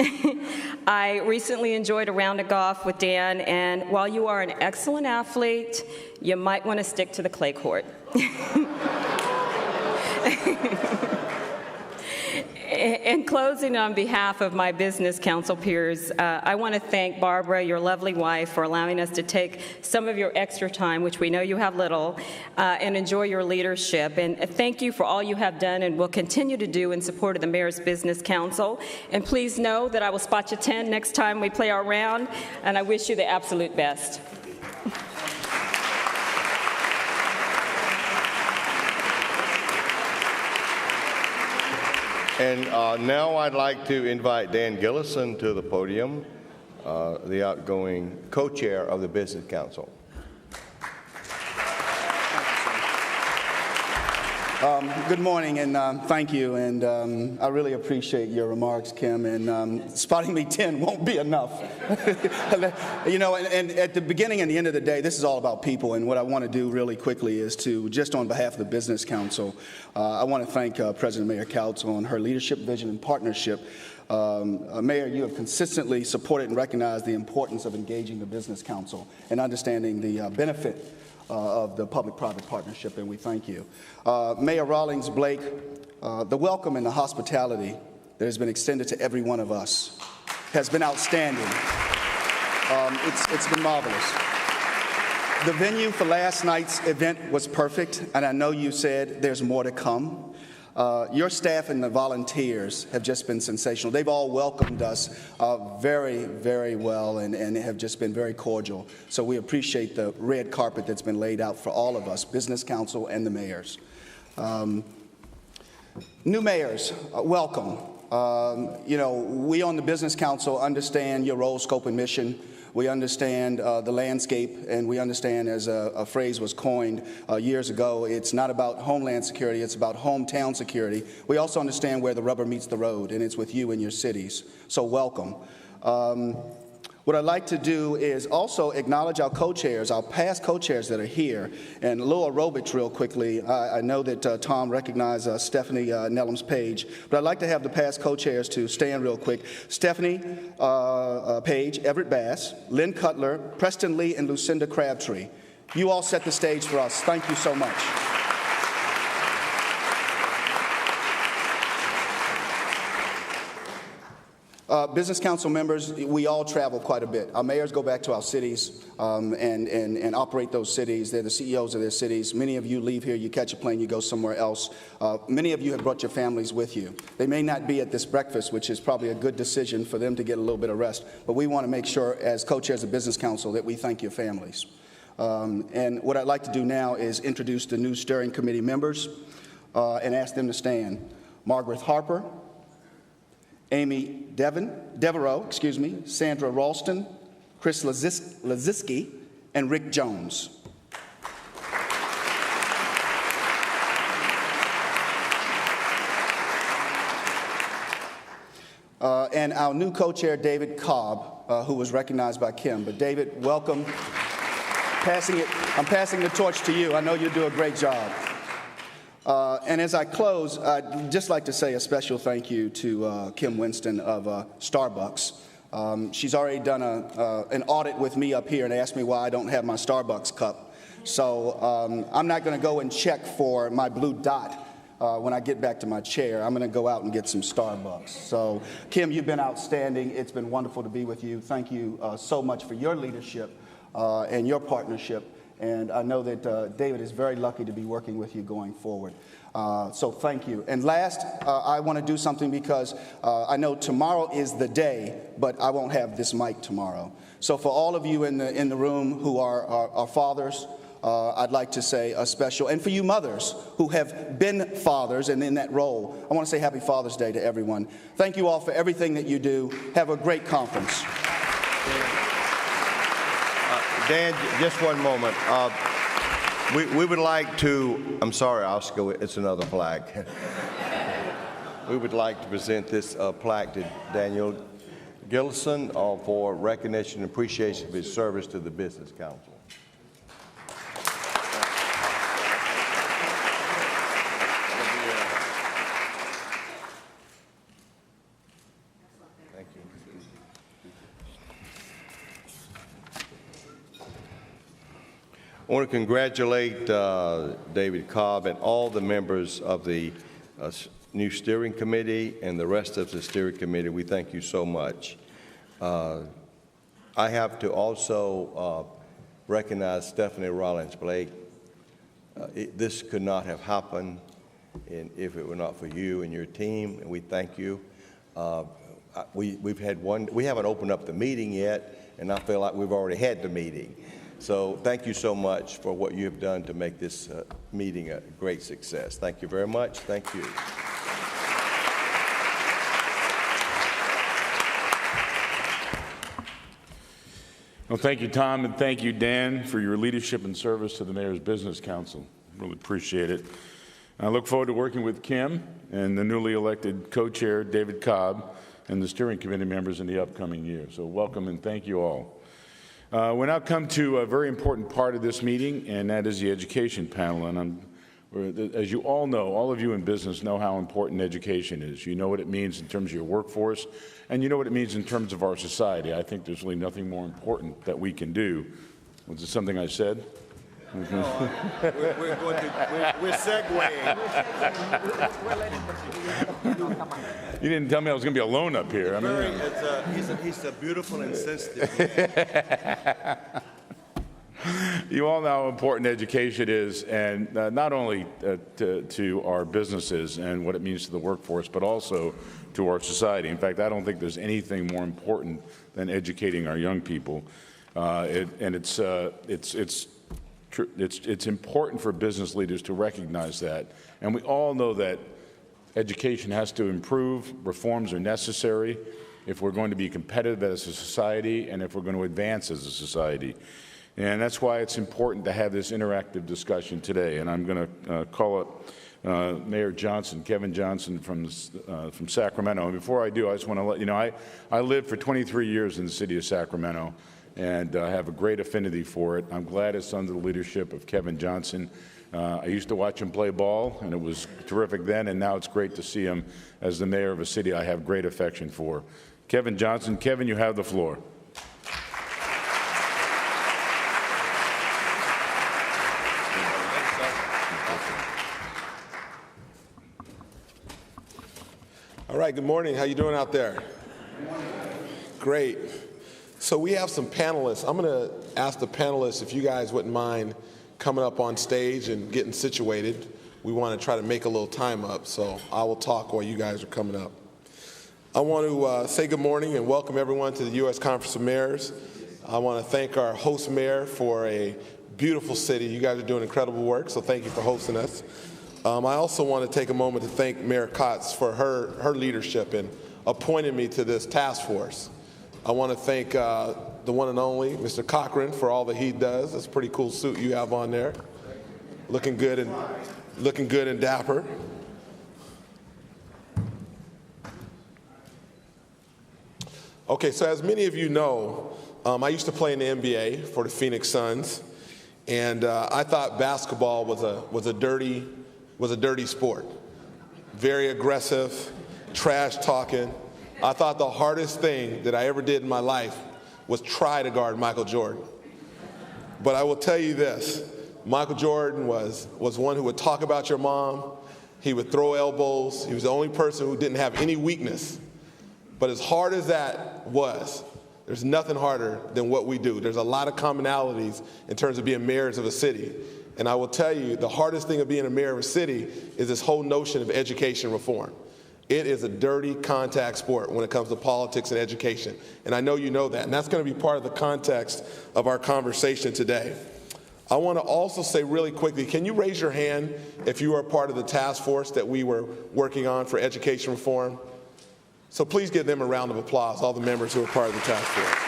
Speaker 11: I recently enjoyed a round of golf with Dan, and while you are an excellent athlete, you might want to stick to the clay court. In closing, on behalf of my Business Council peers, I want to thank Barbara, your lovely wife, for allowing us to take some of your extra time, which we know you have little, and enjoy your leadership. And thank you for all you have done and will continue to do in support of the Mayor's Business Council. And please know that I will spot you 10 next time we play our round, and I wish you the absolute best.
Speaker 4: And now I'd like to invite Dan Gillison to the podium, the outgoing co-chair of the Business Council.
Speaker 12: Good morning, and thank you. And I really appreciate your remarks, Kim. And spotting me 10 won't be enough. You know, and at the beginning and the end of the day, this is all about people. And what I want to do really quickly is to, just on behalf of the Business Council, I want to thank President Mayor Couts on her leadership, vision, and partnership. Mayor, you have consistently supported and recognized the importance of engaging the Business Council and understanding the benefit of the public-private partnership, and we thank you. Mayor Rawlings Blake, the welcome and the hospitality that has been extended to every one of us has been outstanding. It's been marvelous. The venue for last night's event was perfect, and I know you said there's more to come. Your staff and the volunteers have just been sensational. They've all welcomed us very, very well and have just been very cordial. So we appreciate the red carpet that's been laid out for all of us, Business Council and the mayors. New mayors, welcome. You know, we on the Business Council understand your role, scope, and mission. We understand the landscape, and we understand, as a phrase was coined years ago, it's not about homeland security, it's about hometown security. We also understand where the rubber meets the road, and it's with you and your cities. So welcome. What I'd like to do is also acknowledge our co-chairs, our past co-chairs that are here. And a little aerobics real quickly. I know that Tom recognized Stephanie Nellums Page, but I'd like to have the past co-chairs to stand real quick. Stephanie Page, Everett Bass, Lynn Cutler, Preston Lee, and Lucinda Crabtree. You all set the stage for us. Thank you so much. Business council members, we all travel quite a bit. Our mayors go back to our cities and operate those cities. They're the CEOs of their cities. Many of you leave here, you catch a plane, you go somewhere else. Many of you have brought your families with you. They may not be at this breakfast, which is probably a good decision for them to get a little bit of rest, but we want to make sure, as co-chairs of Business Council, that we thank your families. And what I'd like to do now is introduce the new steering committee members and ask them to stand. Margaret Harper, Amy Devereaux, Sandra Ralston, Chris Laziski, and Rick Jones. And our new co-chair, David Cobb, who was recognized by Kim. But David, welcome. I'm passing the torch to you. I know you do a great job. And as I close, I'd just like to say a special thank you to Kim Winston of Starbucks. She's already done an audit with me up here and asked me why I don't have my Starbucks cup. So I'm not going to go and check for my blue dot when I get back to my chair. I'm going to go out and get some Starbucks. So Kim, you've been outstanding. It's been wonderful to be with you. Thank you so much for your leadership and your partnership. And I know that David is very lucky to be working with you going forward. So thank you. And last, I want to do something because I know tomorrow is the day, but I won't have this mic tomorrow. So for all of you in the room who are fathers, I'd like to say a special, and for you mothers who have been fathers and in that role, I want to say Happy Father's Day to everyone. Thank you all for everything that you do. Have a great conference.
Speaker 4: Dan, just one moment. We would like to, I'm sorry, Oscar, it's another plaque. We would like to present this plaque to Daniel Gillison for recognition and appreciation of his service to the Business Council. I want to congratulate David Cobb and all the members of the new steering committee and the rest of the steering committee. We thank you so much. I have to also recognize Stephanie Rollins-Blake. This could not have happened if it were not for you and your team, and we thank you. We haven't opened up the meeting yet, and I feel like we've already had the meeting. So thank you so much for what you have done to make this meeting a great success. Thank you very much. Thank you.
Speaker 1: Well, thank you, Tom, and thank you, Dan, for your leadership and service to the Mayor's Business Council. Really appreciate it. I look forward to working with Kim and the newly elected co-chair, David Cobb, and the steering committee members in the upcoming year. So welcome and thank you all. We now come to a very important part of this meeting, and that is the education panel. And as you all know, all of you in business know how important education is. You know what it means in terms of your workforce, and you know what it means in terms of our society. I think there's really nothing more important that we can do. Was it something I said?
Speaker 4: No, we're segueing.
Speaker 1: You didn't tell me I was going to be alone up here.
Speaker 4: He's a beautiful and sensitive man.
Speaker 1: You all know how important education is, and not only to our businesses and what it means to the workforce, but also to our society. In fact, I don't think there's anything more important than educating our young people. It's important for business leaders to recognize that. And we all know that education has to improve, reforms are necessary if we're going to be competitive as a society and if we're going to advance as a society. And that's why it's important to have this interactive discussion today. And I'm going to call up Mayor Johnson, Kevin Johnson from Sacramento. And before I do, I just want to let you know, I lived for 23 years in the city of Sacramento, and I have a great affinity for it. I'm glad it's under the leadership of Kevin Johnson. I used to watch him play ball, and it was terrific then, and now it's great to see him as the mayor of a city I have great affection for. Kevin Johnson. Kevin, you have the floor.
Speaker 13: All right, good morning. How you doing out there? Great. So we have some panelists. I'm going to ask the panelists if you guys wouldn't mind coming up on stage and getting situated. We want to try to make a little time up, so I will talk while you guys are coming up. I want to say good morning and welcome everyone to the U.S. Conference of Mayors. I want to thank our host mayor for a beautiful city. You guys are doing incredible work, so thank you for hosting us. I also want to take a moment to thank Mayor Kotz for her leadership in appointing me to this task force. I want to thank the one and only Mr. Cochran for all that he does. It's a pretty cool suit you have on there. Looking good and dapper. Okay, so as many of you know, I used to play in the NBA for the Phoenix Suns, and I thought basketball was a dirty sport. Very aggressive, trash talking. I thought the hardest thing that I ever did in my life was try to guard Michael Jordan. But I will tell you this, Michael Jordan was one who would talk about your mom. He would throw elbows. He was the only person who didn't have any weakness. But as hard as that was, there's nothing harder than what we do. There's a lot of commonalities in terms of being mayors of a city. And I will tell you, the hardest thing of being a mayor of a city is this whole notion of education reform. It is a dirty contact sport when it comes to politics and education. And I know you know that. And that's going to be part of the context of our conversation today. I want to also say really quickly, can you raise your hand if you are part of the task force that we were working on for education reform? So please give them a round of applause, all the members who are part of the task force.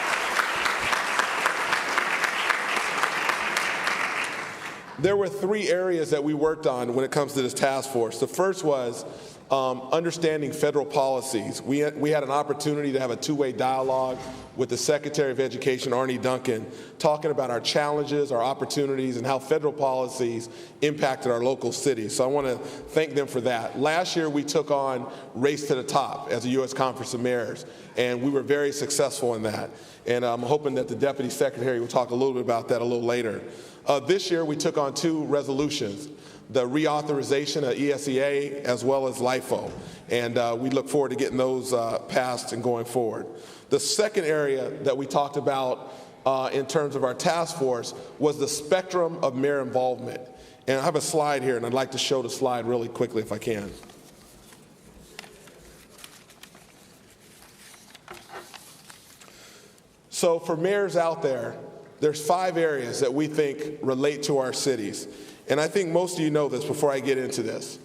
Speaker 13: There were 3 areas that we worked on when it comes to this task force. The first was understanding federal policies. We had an opportunity to have a 2-way dialogue with the Secretary of Education, Arne Duncan, talking about our challenges, our opportunities, and how federal policies impacted our local cities. So I want to thank them for that. Last year, we took on Race to the Top as a U.S. Conference of Mayors, and we were very successful in that. And I'm hoping that the Deputy Secretary will talk a little bit about that a little later. This year, we took on 2 resolutions, the reauthorization of ESEA as well as LIFO. And we look forward to getting those passed and going forward. The second area that we talked about in terms of our task force was the spectrum of mayor involvement. And I have a slide here, and I'd like to show the slide really quickly if I can. So for mayors out there, there's 5 areas that we think relate to our cities. And I think most of you know this before I get into this.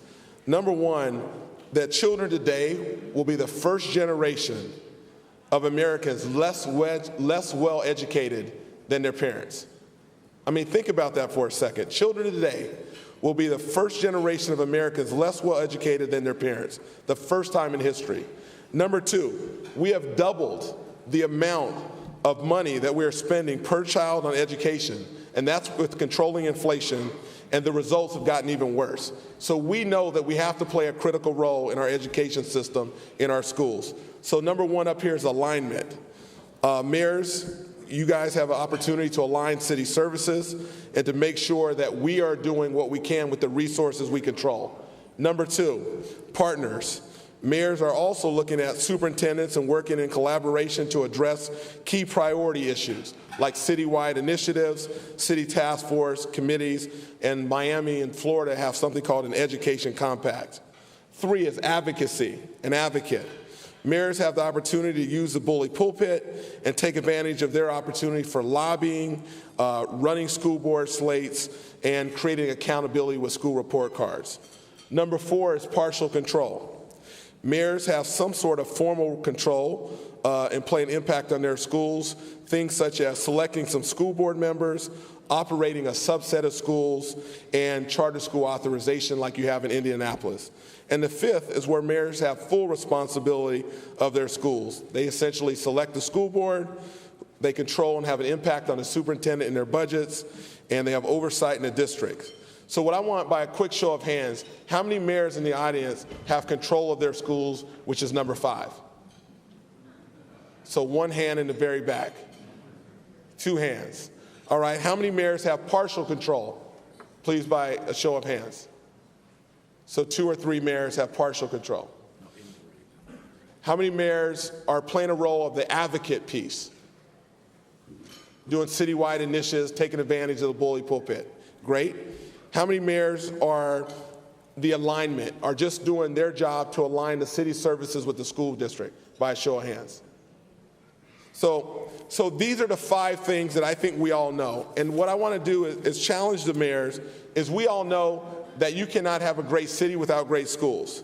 Speaker 13: Number 1, that children today will be the first generation of Americans less well educated than their parents. I mean, think about that for a second. Children today will be the first generation of Americans less well educated than their parents, the first time in history. Number 2, we have doubled the amount of money that we are spending per child on education, and that's with controlling inflation, and the results have gotten even worse. So we know that we have to play a critical role in our education system in our schools. So number 1 up here is alignment. Mayors, you guys have an opportunity to align city services and to make sure that we are doing what we can with the resources we control. Number 2, partners. Mayors are also looking at superintendents and working in collaboration to address key priority issues like citywide initiatives, city task force committees, and Miami and Florida have something called an education compact. 3 is advocacy, an advocate. Mayors have the opportunity to use the bully pulpit and take advantage of their opportunity for lobbying, running school board slates, and creating accountability with school report cards. Number 4 is partial control. Mayors have some sort of formal control and play an impact on their schools, things such as selecting some school board members, operating a subset of schools, and charter school authorization like you have in Indianapolis. And the 5th is where mayors have full responsibility of their schools. They essentially select the school board, they control and have an impact on the superintendent and their budgets, and they have oversight in the districts. So what I want, by a quick show of hands, how many mayors in the audience have control of their schools, which is number 5? So 1 hand in the very back. 2 hands. All right, how many mayors have partial control? Please, by a show of hands. So 2 or 3 mayors have partial control. How many mayors are playing a role of the advocate piece? Doing citywide initiatives, taking advantage of the bully pulpit. Great. How many mayors are the alignment, are just doing their job to align the city services with the school district, by a show of hands? So these are the 5 things that I think we all know. And what I want to do is challenge the mayors, is we all know that you cannot have a great city without great schools.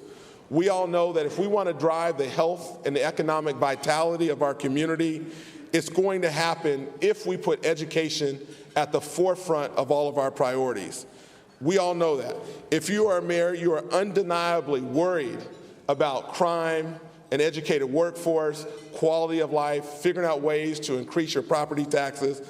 Speaker 13: We all know that if we want to drive the health and the economic vitality of our community, it's going to happen if we put education at the forefront of all of our priorities. We all know that. If you are a mayor, you are undeniably worried about crime, an educated workforce, quality of life, figuring out ways to increase your property taxes.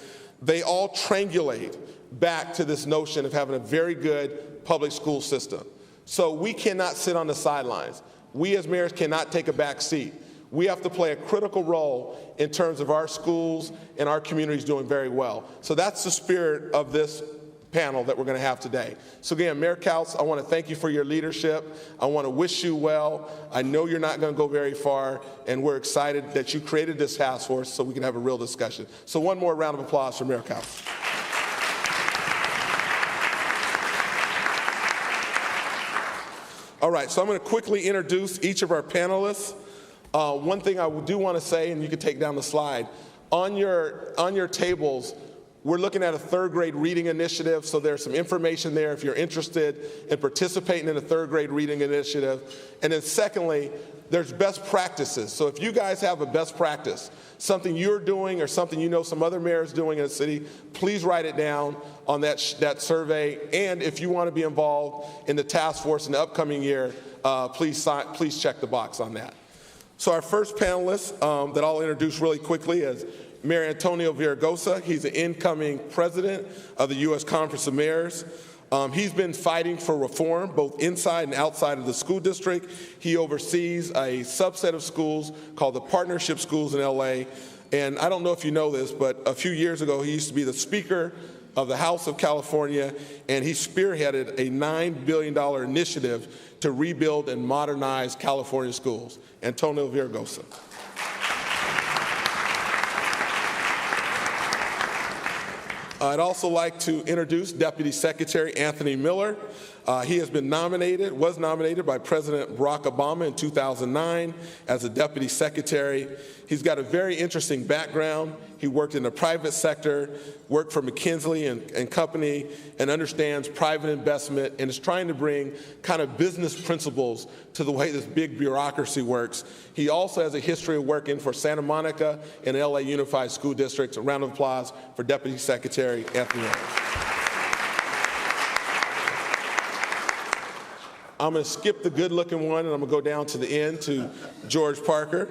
Speaker 13: They all triangulate back to this notion of having a very good public school system. So we cannot sit on the sidelines. We as mayors cannot take a back seat. We have to play a critical role in terms of our schools and our communities doing very well. So that's the spirit of this panel that we're going to have today. So again, Mayor Kautz, I want to thank you for your leadership. I want to wish you well. I know you're not going to go very far, and we're excited that you created this task force so we can have a real discussion. So one more round of applause for Mayor Kautz. All right, so I'm going to quickly introduce each of our panelists. One thing I do want to say, and you can take down the slide, on your tables, we're looking at a 3rd grade reading initiative, so there's some information there if you're interested in participating in a 3rd grade reading initiative. And then secondly, there's best practices. So if you guys have a best practice, something you're doing or something you know some other mayors doing in the city, please write it down on that survey. And if you want to be involved in the task force in the upcoming year, please check the box on that. So our first panelist that I'll introduce really quickly is Mayor Antonio Villaraigosa. He's the incoming president of the U.S. Conference of Mayors. He's been fighting for reform both inside and outside of the school district. He oversees a subset of schools called the Partnership Schools in L.A. And I don't know if you know this, but a few years ago he used to be the Speaker of the House of California, and he spearheaded a $9 billion initiative to rebuild and modernize California schools. Antonio Villaraigosa. I'd also like to introduce Deputy Secretary Anthony Miller. He was nominated by President Barack Obama in 2009 as a Deputy Secretary. He's got a very interesting background. He worked in the private sector, worked for McKinsey and Company, and understands private investment and is trying to bring kind of business principles to the way this big bureaucracy works. He also has a history of working for Santa Monica and LA Unified School District. A round of applause for Deputy Secretary Anthony Miller. I'm going to skip the good-looking one, and I'm going to go down to the end to George Parker.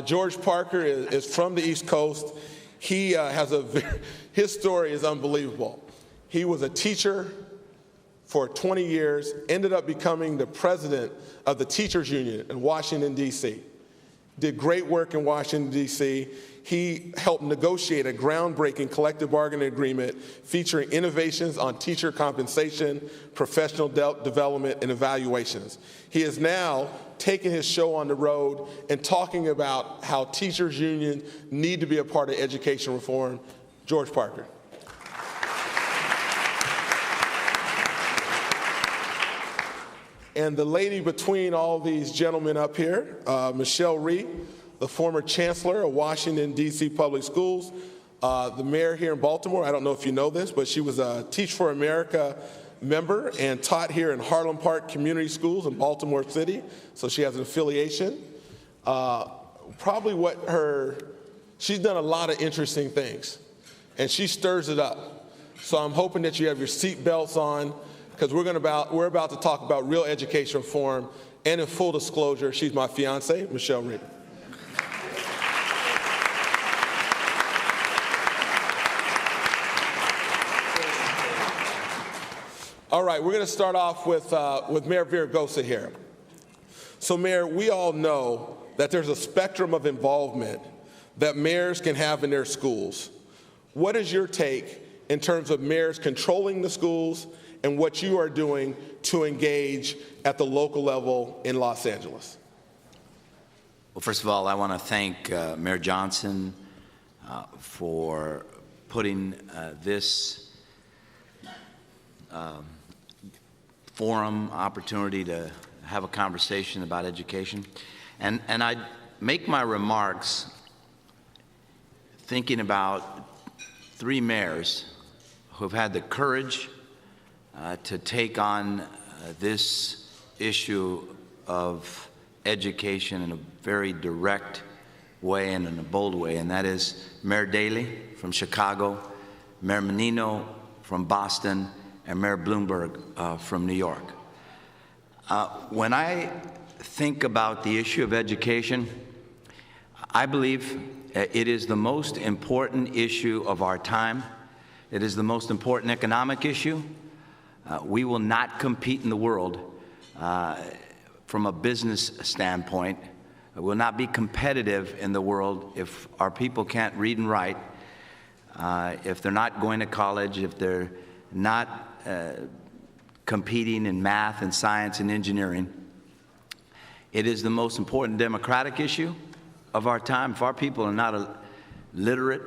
Speaker 13: George Parker is from the East Coast. He his story is unbelievable. He was a teacher for 20 years, ended up becoming the president of the Teachers Union in Washington, D.C. Did great work in Washington, D.C. He helped negotiate a groundbreaking collective bargaining agreement featuring innovations on teacher compensation, professional development, and evaluations. He is now taking his show on the road and talking about how teachers' unions need to be a part of education reform. George Parker. And the lady between all these gentlemen up here, Michelle Rhee, the former chancellor of Washington, D.C. Public Schools, the mayor here in Baltimore. I don't know if you know this, but she was a Teach for America member and taught here in Harlem Park Community Schools in Baltimore City, so she has an affiliation. She's done a lot of interesting things, and she stirs it up. So I'm hoping that you have your seat belts on, because we're about to talk about real education reform. And in full disclosure, she's my fiance, Michelle Rhee. All right, we're going to start off with Mayor Villaraigosa here. So, Mayor, we all know that there's a spectrum of involvement that mayors can have in their schools. What is your take in terms of mayors controlling the schools and what you are doing to engage at the local level in Los Angeles?
Speaker 9: Well, first of all, I want to thank Mayor Johnson for putting this forum opportunity to have a conversation about education. And I make my remarks thinking about 3 mayors who have had the courage to take on this issue of education in a very direct way and in a bold way, and that is Mayor Daley from Chicago, Mayor Menino from Boston, and Mayor Bloomberg from New York. When I think about the issue of education, I believe it is the most important issue of our time. It is the most important economic issue. We will not compete in the world from a business standpoint. We will not be competitive in the world if our people can't read and write, if they're not going to college, if they're not competing in math and science and engineering. It is the most important democratic issue of our time. If our people are not literate,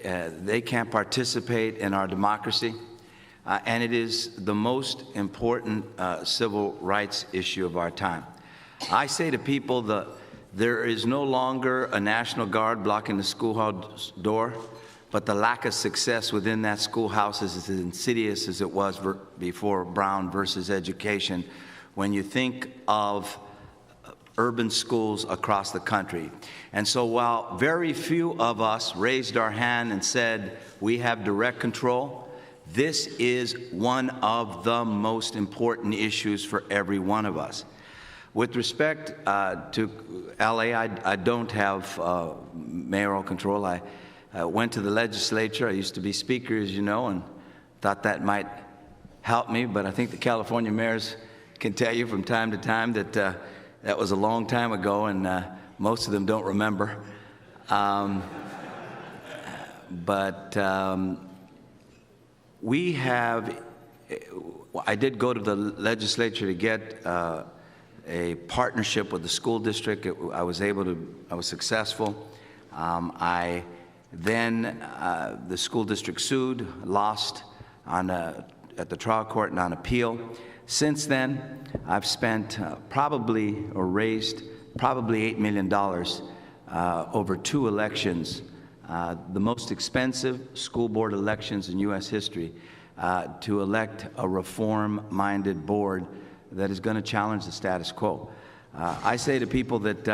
Speaker 9: they can't participate in our democracy. And it is the most important civil rights issue of our time. I say to people that there is no longer a National Guard blocking the schoolhouse door, but the lack of success within that schoolhouse is as insidious as it was before Brown versus education. When you think of urban schools across the country. And so while very few of us raised our hand and said we have direct control, this is one of the most important issues for every one of us. With respect to LA, I don't have mayoral control. I went to the legislature. I used to be speaker, as you know, and thought that might help me, but I think the California mayors can tell you from time to time that that was a long time ago, and most of them don't remember. We have, I did go to the legislature to get a partnership with the school district. I was successful. The school district sued, lost at the trial court and on appeal. Since then, I've spent raised probably $8 million over 2 elections, the most expensive school board elections in U.S. history, to elect a reform-minded board that is going to challenge the status quo. I say to people that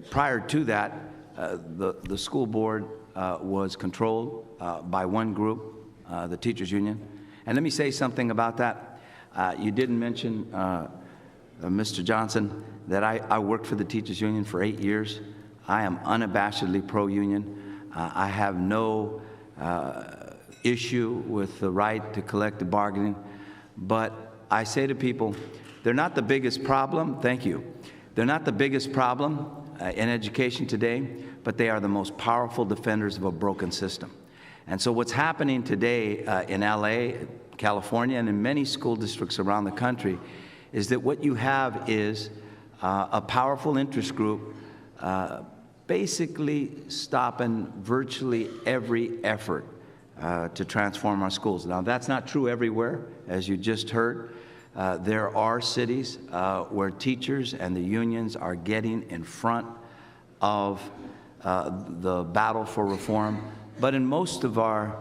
Speaker 9: prior to that, the school board was controlled by one group, the teachers union. And let me say something about that. You didn't mention, Mr. Johnson, that I worked for the teachers union for 8 years. I am unabashedly pro-union. I have no issue with the right to collective bargaining. But I say to people, they're not the biggest problem. Thank you. They're not the biggest problem in education today, but they are the most powerful defenders of a broken system. And so what's happening today in LA, California, and in many school districts around the country is that what you have is a powerful interest group basically stopping virtually every effort to transform our schools. Now, that's not true everywhere, as you just heard. There are cities where teachers and the unions are getting in front of the battle for reform. But in most of our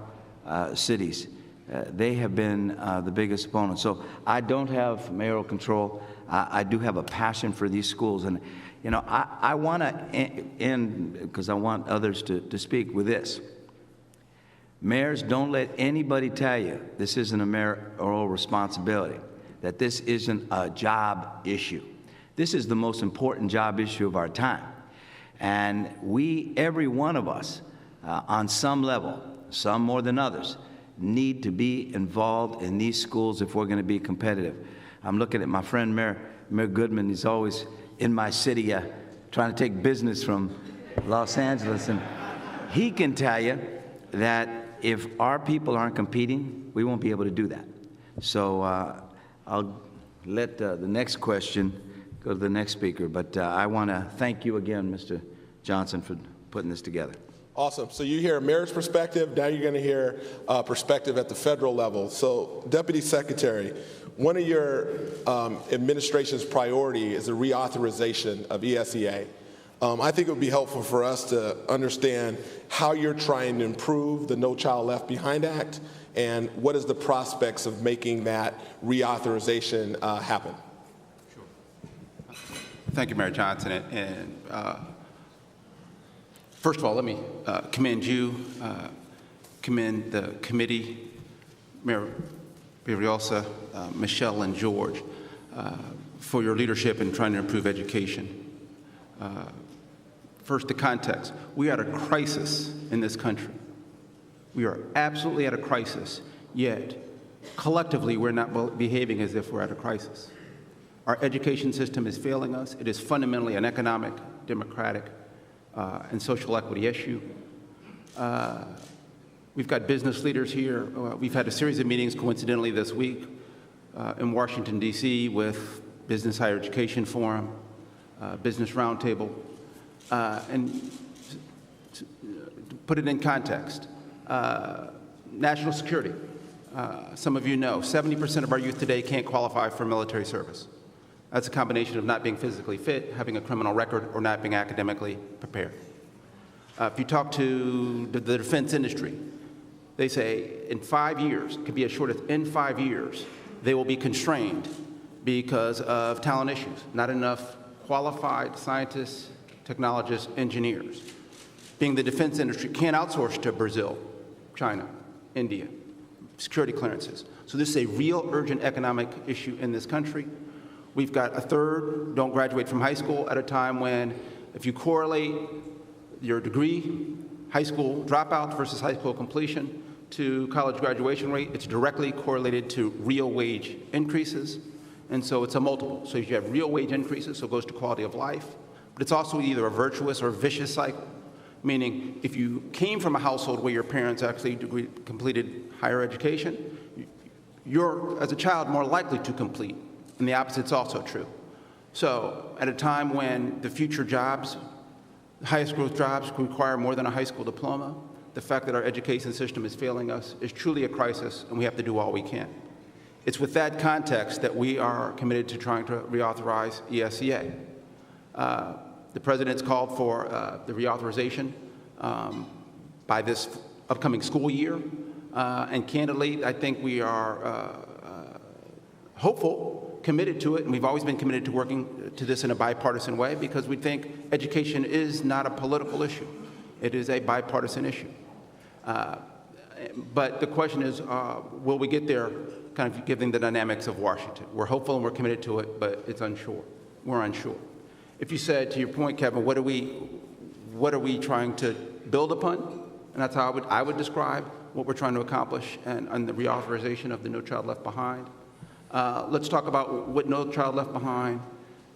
Speaker 9: cities, they have been the biggest opponents. So I don't have mayoral control. I do have a passion for these schools. And, you know, I want to end, because I want others to speak, with this. Mayors, don't let anybody tell you this isn't a mayoral responsibility, that this isn't a job issue. This is the most important job issue of our time. And we, every one of us, on some level, some more than others, need to be involved in these schools if we're going to be competitive. I'm looking at my friend Mayor Goodman. He's always in my city trying to take business from Los Angeles. And he can tell you that if our people aren't competing, we won't be able to do that. So I'll let the next question go to the next speaker. But I want to thank you again, Mr. Johnson, for putting this together.
Speaker 13: Awesome. So you hear a mayor's perspective. Now you're going to hear a perspective at the federal level. So, Deputy Secretary, one of your administration's priority is the reauthorization of ESEA. I think it would be helpful for us to understand how you're trying to improve the No Child Left Behind Act and what is the prospects of making that reauthorization happen.
Speaker 14: Sure. Thank you, Mayor Johnson. First of all, let me commend you, commend the committee, Mayor Berriosa, Michelle, and George for your leadership in trying to improve education. First, the context. We are at a crisis in this country. We are absolutely at a crisis, yet collectively we're not behaving as if we're at a crisis. Our education system is failing us. It is fundamentally an economic, democratic, and social equity issue. We've got business leaders here. We've had a series of meetings, coincidentally, this week in Washington, D.C. with Business Higher Education Forum, Business Roundtable. And to put it in context, national security. Some of you know 70% of our youth today can't qualify for military service. That's a combination of not being physically fit, having a criminal record, or not being academically prepared. If you talk to the defense industry, they say in 5 years, it could be as short as in 5 years, they will be constrained because of talent issues, not enough qualified scientists, technologists, engineers. Being the defense industry can't outsource to Brazil, China, India, security clearances. So this is a real urgent economic issue in this country. We've got a third don't graduate from high school at a time when if you correlate your degree, high school dropout versus high school completion to college graduation rate, it's directly correlated to real wage increases. And so it's a multiple. So you have real wage increases, so it goes to quality of life. But it's also either a virtuous or vicious cycle, meaning if you came from a household where your parents actually completed higher education, you're, as a child, more likely to complete. And the opposite's also true. So at a time when the future jobs, highest growth jobs require more than a high school diploma, the fact that our education system is failing us is truly a crisis, and we have to do all we can. It's with that context that we are committed to trying to reauthorize ESEA. The President's called for the reauthorization by this upcoming school year, and candidly, I think we are hopeful, committed to it, and we've always been committed to working to this in a bipartisan way because we think education is not a political issue. It is a bipartisan issue. But the question is, will we get there, kind of given the dynamics of Washington? We're hopeful and we're committed to it, but it's unsure. We're unsure. If you said, to your point, Kevin, what are we trying to build upon? And that's how I would describe what we're trying to accomplish and the reauthorization of the No Child Left Behind. Let's talk about what No Child Left Behind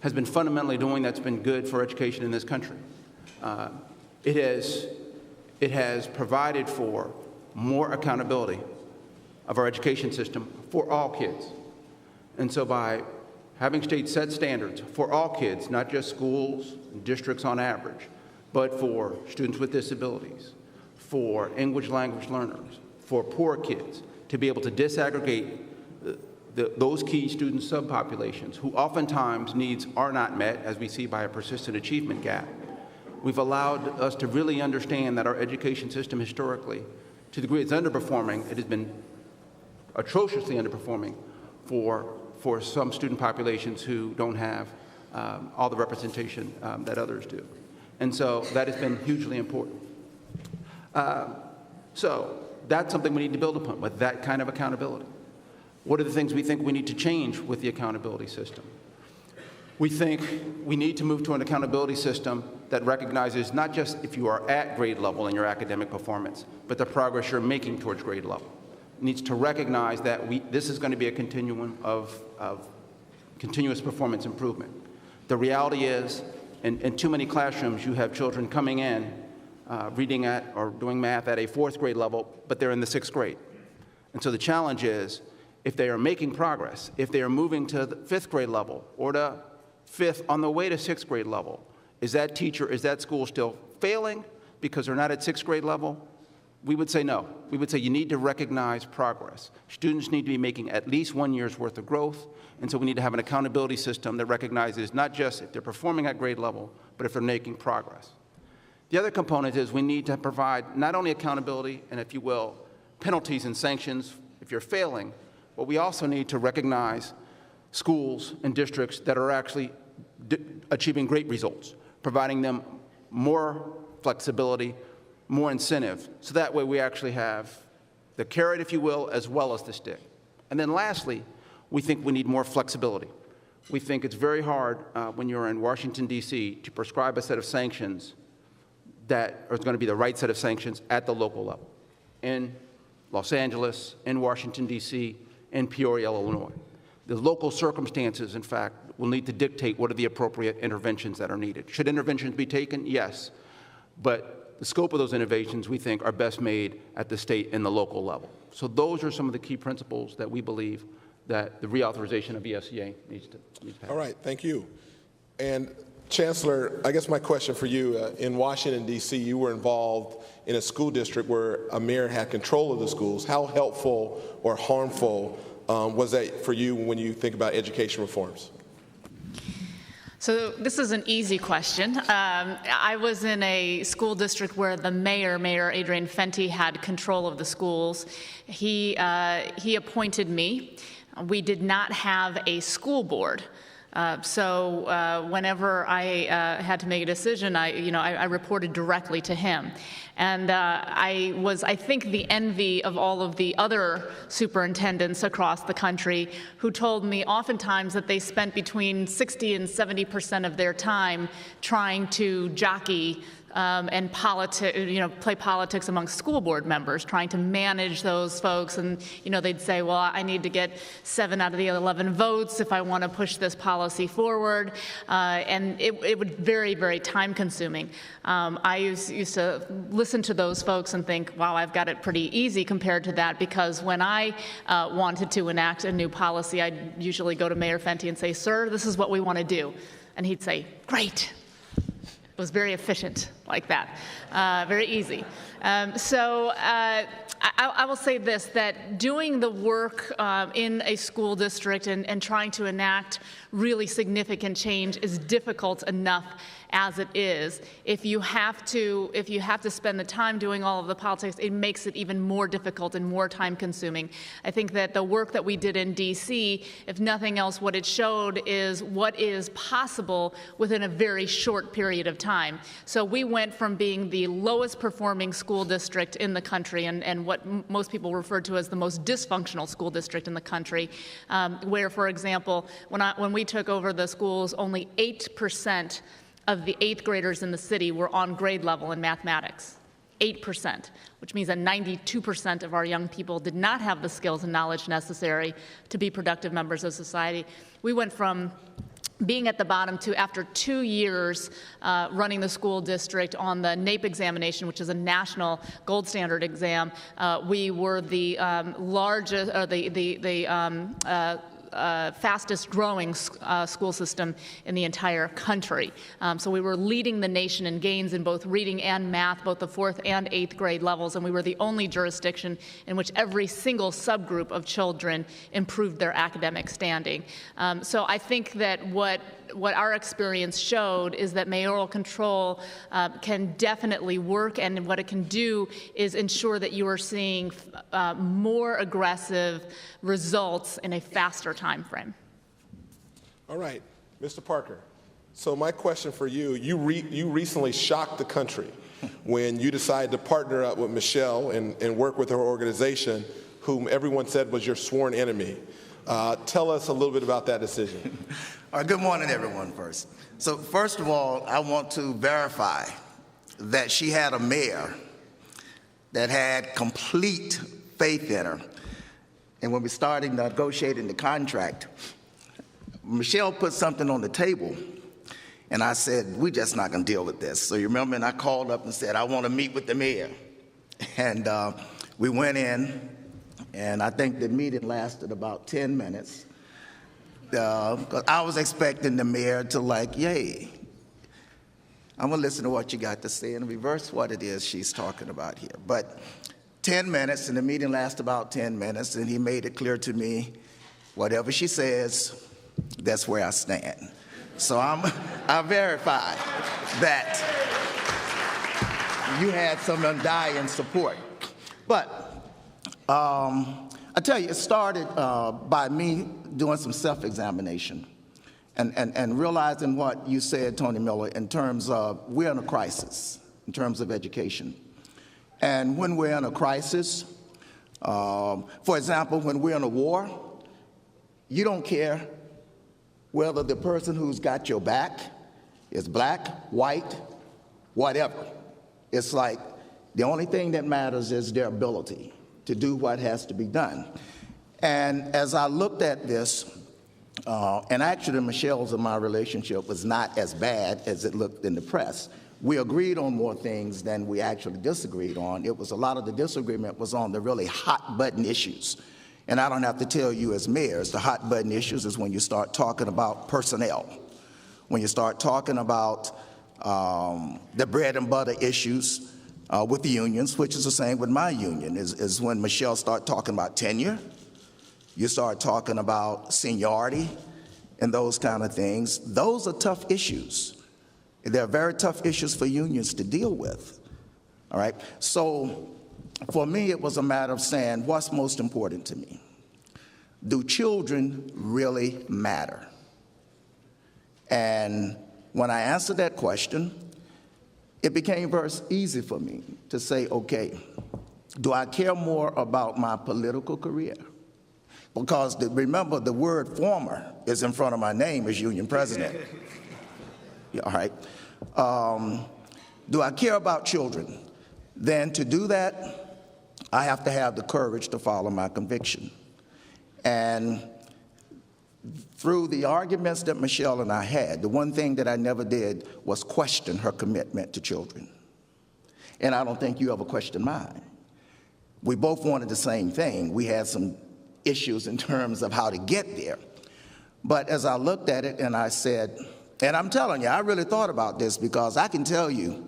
Speaker 14: has been fundamentally doing that's been good for education in this country. It has provided for more accountability of our education system for all kids. And so by having states set standards for all kids, not just schools and districts on average, but for students with disabilities, for English language learners, for poor kids, to be able to disaggregate those key student subpopulations who oftentimes needs are not met, as we see by a persistent achievement gap. We've allowed us to really understand that our education system historically, to the degree it's underperforming, it has been atrociously underperforming for some student populations who don't have all the representation that others do. And so that has been hugely important. So that's something we need to build upon, with that kind of accountability. What are the things we think we need to change with the accountability system? We think we need to move to an accountability system that recognizes not just if you are at grade level in your academic performance, but the progress you're making towards grade level. It needs to recognize that this is going to be a continuum of continuous performance improvement. The reality is, in too many classrooms, you have children coming in reading at or doing math at a 4th grade level, but they're in the 6th grade. And so the challenge is, if they are making progress, if they are moving to the 5th grade level or to Fifth, on the way to sixth grade level, is that teacher, is that school still failing because they're not at sixth grade level? We would say no. We would say you need to recognize progress. Students need to be making at least 1 year's worth of growth, and so we need to have an accountability system that recognizes not just if they're performing at grade level, but if they're making progress. The other component is we need to provide not only accountability and, if you will, penalties and sanctions if you're failing, but we also need to recognize schools and districts that are actually achieving great results, providing them more flexibility, more incentive, so that way we actually have the carrot, if you will, as well as the stick. And then lastly, we think we need more flexibility. We think it's very hard when you're in Washington, D.C., to prescribe a set of sanctions that are going to be the right set of sanctions at the local level. In Los Angeles, in Washington, D.C., in Peoria, Illinois. The local circumstances, in fact, will need to dictate what are the appropriate interventions that are needed. Should interventions be taken? Yes. But the scope of those innovations, we think, are best made at the state and the local level. So those are some of the key principles that we believe that the reauthorization of ESEA needs to have.
Speaker 13: All right, thank you. And Chancellor, I guess my question for you, in Washington, D.C., you were involved in a school district where a mayor had control of the schools. How helpful or harmful was that for you when you think about education reforms?
Speaker 15: So this is an easy question. I was in a school district where the Mayor Adrian Fenty, had control of the schools. He appointed me. We did not have a school board. So whenever I had to make a decision, I reported directly to him. And I was, I think, the envy of all of the other superintendents across the country who told me oftentimes that they spent between 60 and 70% of their time trying to jockey and play politics amongst school board members, trying to manage those folks. And they'd say, well, I need to get 7 out of the 11 votes if I want to push this policy forward. And it would very, very time consuming. I used to listen to those folks and think, wow, I've got it pretty easy compared to that, because when I wanted to enact a new policy, I'd usually go to Mayor Fenty and say, sir, this is what we want to do. And he'd say, great. It was very efficient like that, very easy. So I will say this, that doing the work in a school district and trying to enact really significant change is difficult enough as it is. If you have to spend the time doing all of the politics, it makes it even more difficult and more time consuming. I think that the work that we did in DC, if nothing else, what it showed is what is possible within a very short period of time. So we went from being the lowest performing school district in the country and what most people refer to as the most dysfunctional school district in the country, where, for example, when we took over the schools, only 8% of the 8th graders in the city were on grade level in mathematics. 8%, which means that 92% of our young people did not have the skills and knowledge necessary to be productive members of society. We went from being at the bottom to, after 2 years running the school district on the NAEP examination, which is a national gold standard exam, we were the largest, fastest growing school system in the entire country. So we were leading the nation in gains in both reading and math, both the 4th and 8th grade levels, and we were the only jurisdiction in which every single subgroup of children improved their academic standing. So I think that what our experience showed is that mayoral control can definitely work, and what it can do is ensure that you are seeing more aggressive results in a faster time frame.
Speaker 13: All right, Mr. Parker. So my question for you, you recently shocked the country when you decided to partner up with Michelle and work with her organization, whom everyone said was your sworn enemy. Tell us a little bit about that decision.
Speaker 16: All right, good morning, everyone, first. So first of all, I want to verify that she had a mayor that had complete faith in her. And when we started negotiating the contract, Michelle put something on the table, and I said, we're just not going to deal with this. So you remember, and I called up and said, I want to meet with the mayor. And we went in, and I think the meeting lasted about 10 minutes. 'cause I was expecting the mayor to yay. I'm going to listen to what you got to say and reverse what it is she's talking about here. But 10 minutes, and the meeting lasted about 10 minutes, and he made it clear to me, whatever she says, that's where I stand. So I verified that you had some undying support. But I tell you, it started by me doing some self-examination and realizing what you said, Tony Miller, in terms of we're in a crisis, in terms of education. And when we're in a crisis, for example, when we're in a war, you don't care whether the person who's got your back is black, white, whatever. It's like the only thing that matters is their ability to do what has to be done. And as I looked at this, and actually Michelle's and my relationship was not as bad as it looked in the press. We agreed on more things than we actually disagreed on. It was a lot of the disagreement was on the really hot button issues. And I don't have to tell you as mayors, the hot button issues is when you start talking about personnel, when you start talking about the bread and butter issues with the unions, which is the same with my union, is when Michelle started talking about tenure, you start talking about seniority and those kind of things. Those are tough issues. They're very tough issues for unions to deal with, all right? So for me, it was a matter of saying, what's most important to me? Do children really matter? And when I answered that question, it became very easy for me to say, okay, do I care more about my political career? Because remember, the word former is in front of my name as union president. Yeah, all right. Do I care about children? Then to do that, I have to have the courage to follow my conviction. And through the arguments that Michelle and I had, the one thing that I never did was question her commitment to children. And I don't think you ever questioned mine. We both wanted the same thing. We had some issues in terms of how to get there. But as I looked at it and I said, and I'm telling you, I really thought about this because I can tell you,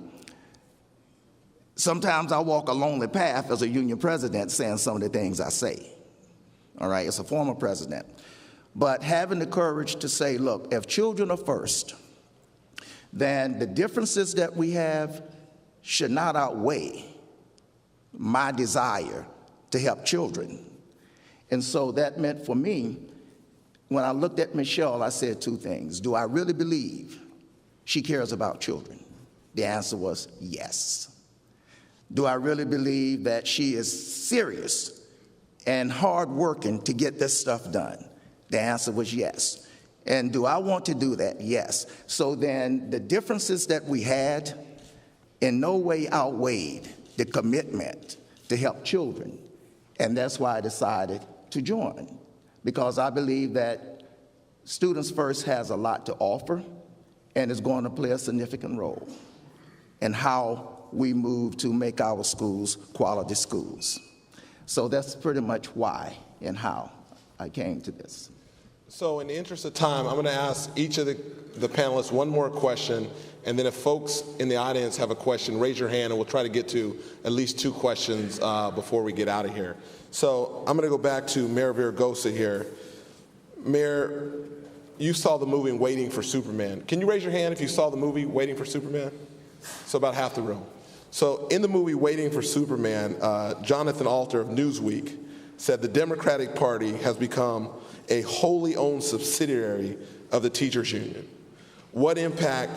Speaker 16: sometimes I walk a lonely path as a union president saying some of the things I say. All right, as a former president. But having the courage to say, look, if children are first, then the differences that we have should not outweigh my desire to help children. And so that meant for me, when I looked at Michelle, I said two things. Do I really believe she cares about children? The answer was yes. Do I really believe that she is serious and hardworking to get this stuff done? The answer was yes. And do I want to do that? Yes. So then the differences that we had in no way outweighed the commitment to help children. And that's why I decided to join, because I believe that Students First has a lot to offer and is going to play a significant role in how we move to make our schools quality schools. So that's pretty much why and how I came to this.
Speaker 13: So in the interest of time, I'm going to ask each of the panelists one more question, and then if folks in the audience have a question, raise your hand and we'll try to get to at least two questions before we get out of here. So I'm going to go back to Mayor Virgosa here. Mayor, you saw the movie Waiting for Superman. Can you raise your hand if you saw the movie Waiting for Superman? So about half the room. So in the movie Waiting for Superman, Jonathan Alter of Newsweek said the Democratic Party has become a wholly owned subsidiary of the teachers union. What impact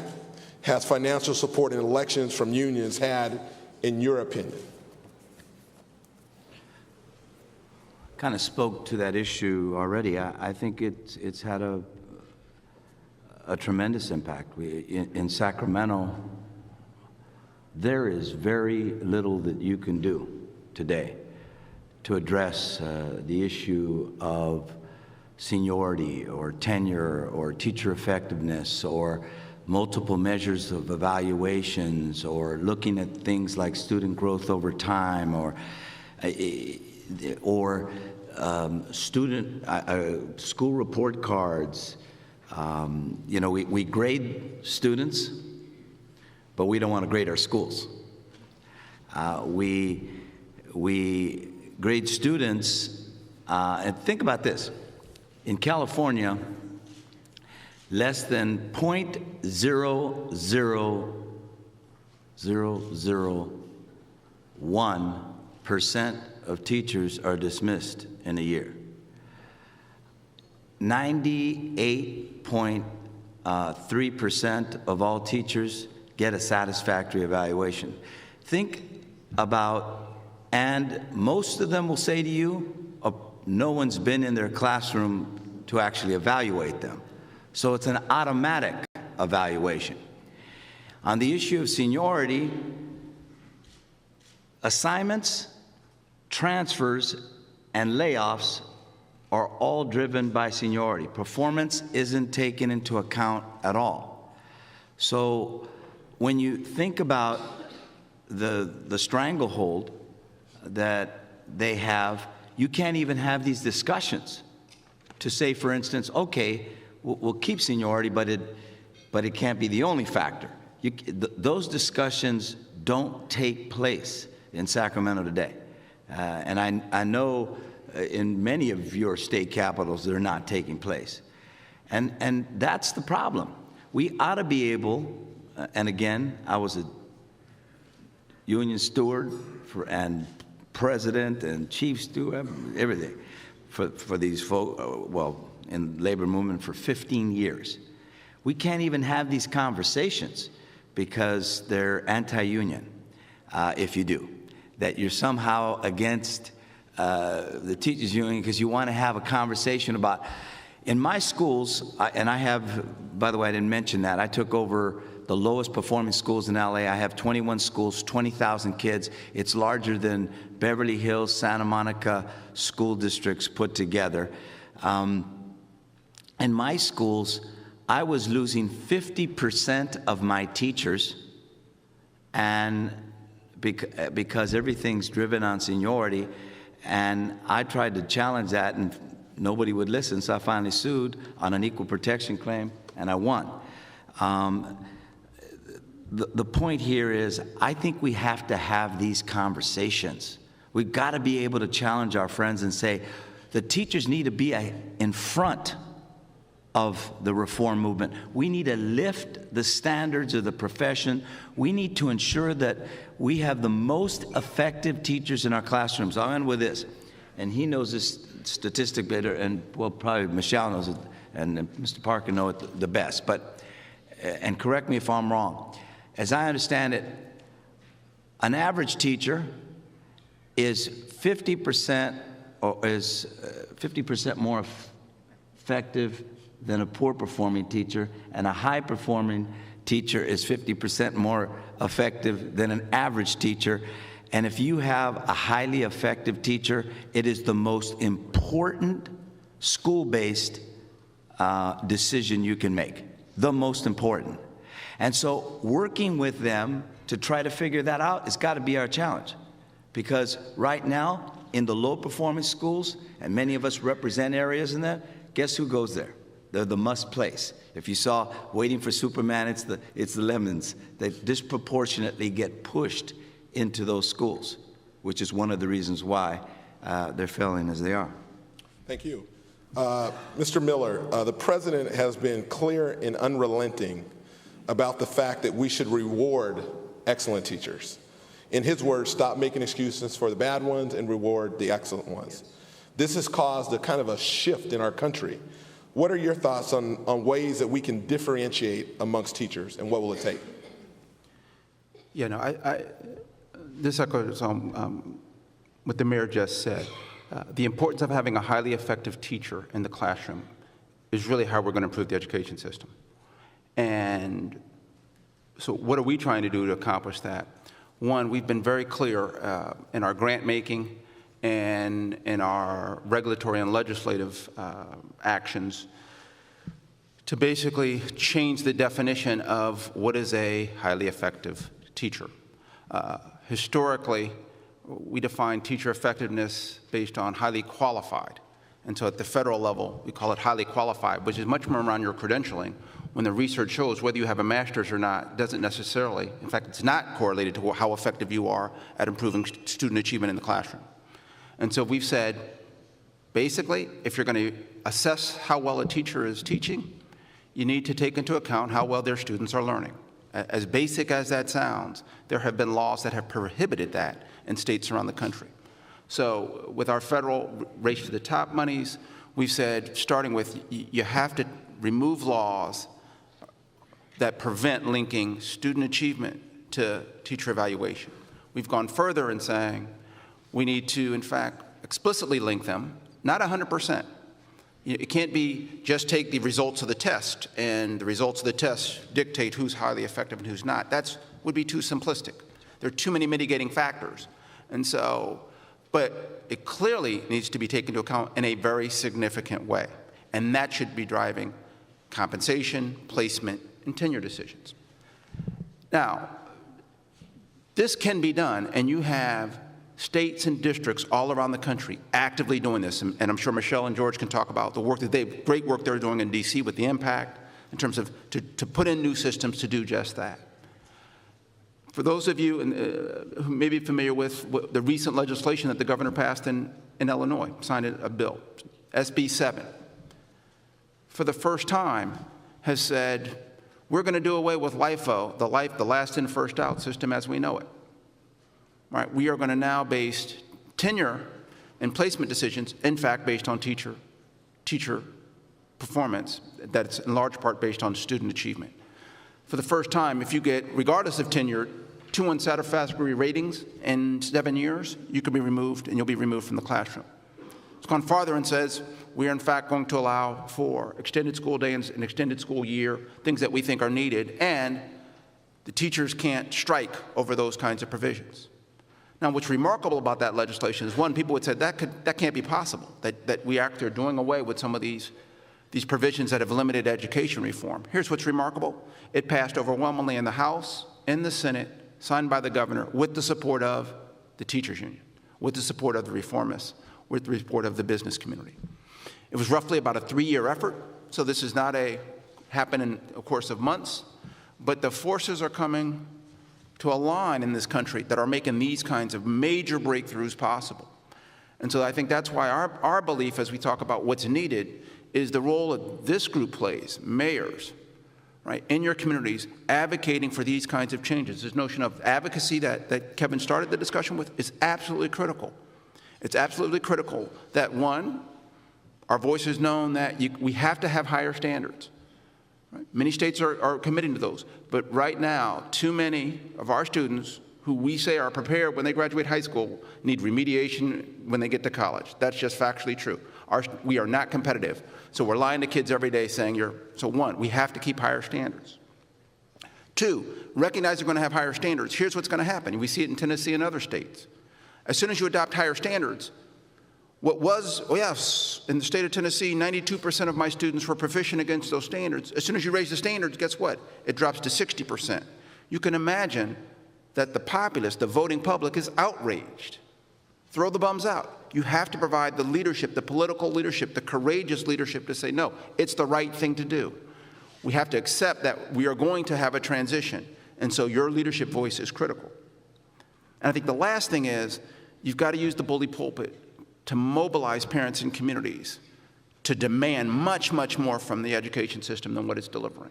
Speaker 13: has financial support in elections from unions had, in your opinion?
Speaker 9: Kind of spoke to that issue already. I think it's had a tremendous impact. In Sacramento, there is very little that you can do today to address the issue of seniority or tenure or teacher effectiveness or multiple measures of evaluations or looking at things like student growth over time or school report cards. We grade students, but we don't want to grade our schools. We grade students, and think about this. In California, less than 0.00001% of teachers are dismissed in a year. 98.3% of all teachers get a satisfactory evaluation. Think about, and most of them will say to you, no one's been in their classroom to actually evaluate them. So it's an automatic evaluation. On the issue of seniority, assignments, transfers, and layoffs are all driven by seniority. Performance isn't taken into account at all. So when you think about the stranglehold that they have, you can't even have these discussions to say, for instance, okay, we'll keep seniority, but it can't be the only factor. Those discussions don't take place in Sacramento today. And I know in many of your state capitals they're not taking place. And that's the problem. We ought to be able, and again, I was a union steward and president and chief steward, everything for these folks, in labor movement for 15 years. We can't even have these conversations because they're anti-union, if you do. That you're somehow against the teachers union because you want to have a conversation about, in my schools, and I have, by the way, I didn't mention that, I took over the lowest performing schools in LA. I have 21 schools, 20,000 kids. It's larger than Beverly Hills, Santa Monica school districts put together. In my schools, I was losing 50% of my teachers, and because everything's driven on seniority, and I tried to challenge that, and nobody would listen, so I finally sued on an equal protection claim, and I won. The point here is, I think we have to have these conversations. We've got to be able to challenge our friends and say, the teachers need to be in front of the reform movement. We need to lift the standards of the profession. We need to ensure that we have the most effective teachers in our classrooms. I'll end with this, and he knows this statistic better, and well, probably Michelle knows it, and Mr. Parker knows it the best, but, and correct me if I'm wrong. As I understand it, an average teacher is 50% more effective than a poor performing teacher, and a high performing teacher is 50% more effective than an average teacher. And if you have a highly effective teacher, it is the most important school-based decision you can make, the most important. And so working with them to try to figure that out has got to be our challenge. Because right now, in the low-performing schools, and many of us represent areas in that, guess who goes there? They're the must place. If you saw Waiting for Superman, it's the lemons that disproportionately get pushed into those schools, which is one of the reasons why they're failing as they are.
Speaker 13: Thank you. Mr. Miller, the president has been clear and unrelenting about the fact that we should reward excellent teachers. In his words, stop making excuses for the bad ones and reward the excellent ones. This has caused a kind of a shift in our country. What are your thoughts on ways that we can differentiate amongst teachers, and what will it take?
Speaker 14: Yeah, no, this echoes what the mayor just said. The importance of having a highly effective teacher in the classroom is really how we're going to improve the education system. And so what are we trying to do to accomplish that? One, we've been very clear in our grant making and in our regulatory and legislative actions to basically change the definition of what is a highly effective teacher. Historically, we define teacher effectiveness based on highly qualified. And so at the federal level, we call it highly qualified, which is much more around your credentialing, when the research shows whether you have a master's or not doesn't necessarily, in fact, it's not correlated to how effective you are at improving student achievement in the classroom. And so we've said, basically, if you're going to assess how well a teacher is teaching, you need to take into account how well their students are learning. As basic as that sounds, there have been laws that have prohibited that in states around the country. So with our federal Race to the Top monies, we've said, starting with, you have to remove laws that prevent linking student achievement to teacher evaluation. We've gone further in saying we need to, in fact, explicitly link them, not 100%. It can't be just take the results of the test and the results of the test dictate who's highly effective and who's not. That would be too simplistic. There are too many mitigating factors. And so, but it clearly needs to be taken into account in a very significant way. And that should be driving compensation, placement, and tenure decisions. Now, this can be done, and you have states and districts all around the country actively doing this. And I'm sure Michelle and George can talk about the work that great work they're doing in DC with the impact in terms of to put in new systems to do just that. For those of you who may be familiar with the recent legislation that the governor passed in Illinois, signed a bill, SB 7, for the first time has said, we're going to do away with LIFO, the last in, first out system as we know it. Right? We are going to now base tenure and placement decisions, in fact, based on teacher performance, that's in large part based on student achievement. For the first time, if you get, regardless of tenure, 2 unsatisfactory ratings in 7 years, you can be removed, and you'll be removed from the classroom. It's gone farther and says, we are in fact going to allow for extended school days and extended school year, things that we think are needed, and the teachers can't strike over those kinds of provisions. Now, what's remarkable about that legislation is, one, people would say that can't be possible, that we actually are doing away with some of these provisions that have limited education reform. Here's what's remarkable. It passed overwhelmingly in the House, in the Senate, signed by the governor, with the support of the teachers union, with the support of the reformists, with the support of the business community. It was roughly about a 3-year effort, so this is not happen in a course of months, but the forces are coming to a line in this country that are making these kinds of major breakthroughs possible. And so I think that's why our belief, as we talk about what's needed, is the role that this group plays, mayors, right, in your communities, advocating for these kinds of changes. This notion of advocacy that Kevin started the discussion with is absolutely critical. It's absolutely critical that, one, our voice is known, that we have to have higher standards. Right? Many states are committing to those. But right now, too many of our students who we say are prepared when they graduate high school need remediation when they get to college. That's just factually true. We are not competitive. So we're lying to kids every day saying so one, we have to keep higher standards. 2, recognize they're going to have higher standards. Here's what's going to happen. We see it in Tennessee and other states. As soon as you adopt higher standards, what was, in the state of Tennessee, 92% of my students were proficient against those standards. As soon as you raise the standards, guess what? It drops to 60%. You can imagine that the populace, the voting public, is outraged. Throw the bums out. You have to provide the leadership, the political leadership, the courageous leadership to say, no, it's the right thing to do. We have to accept that we are going to have a transition, and so your leadership voice is critical. And I think the last thing is, you've got to use the bully pulpit to mobilize parents and communities to demand much, much more from the education system than what it's delivering.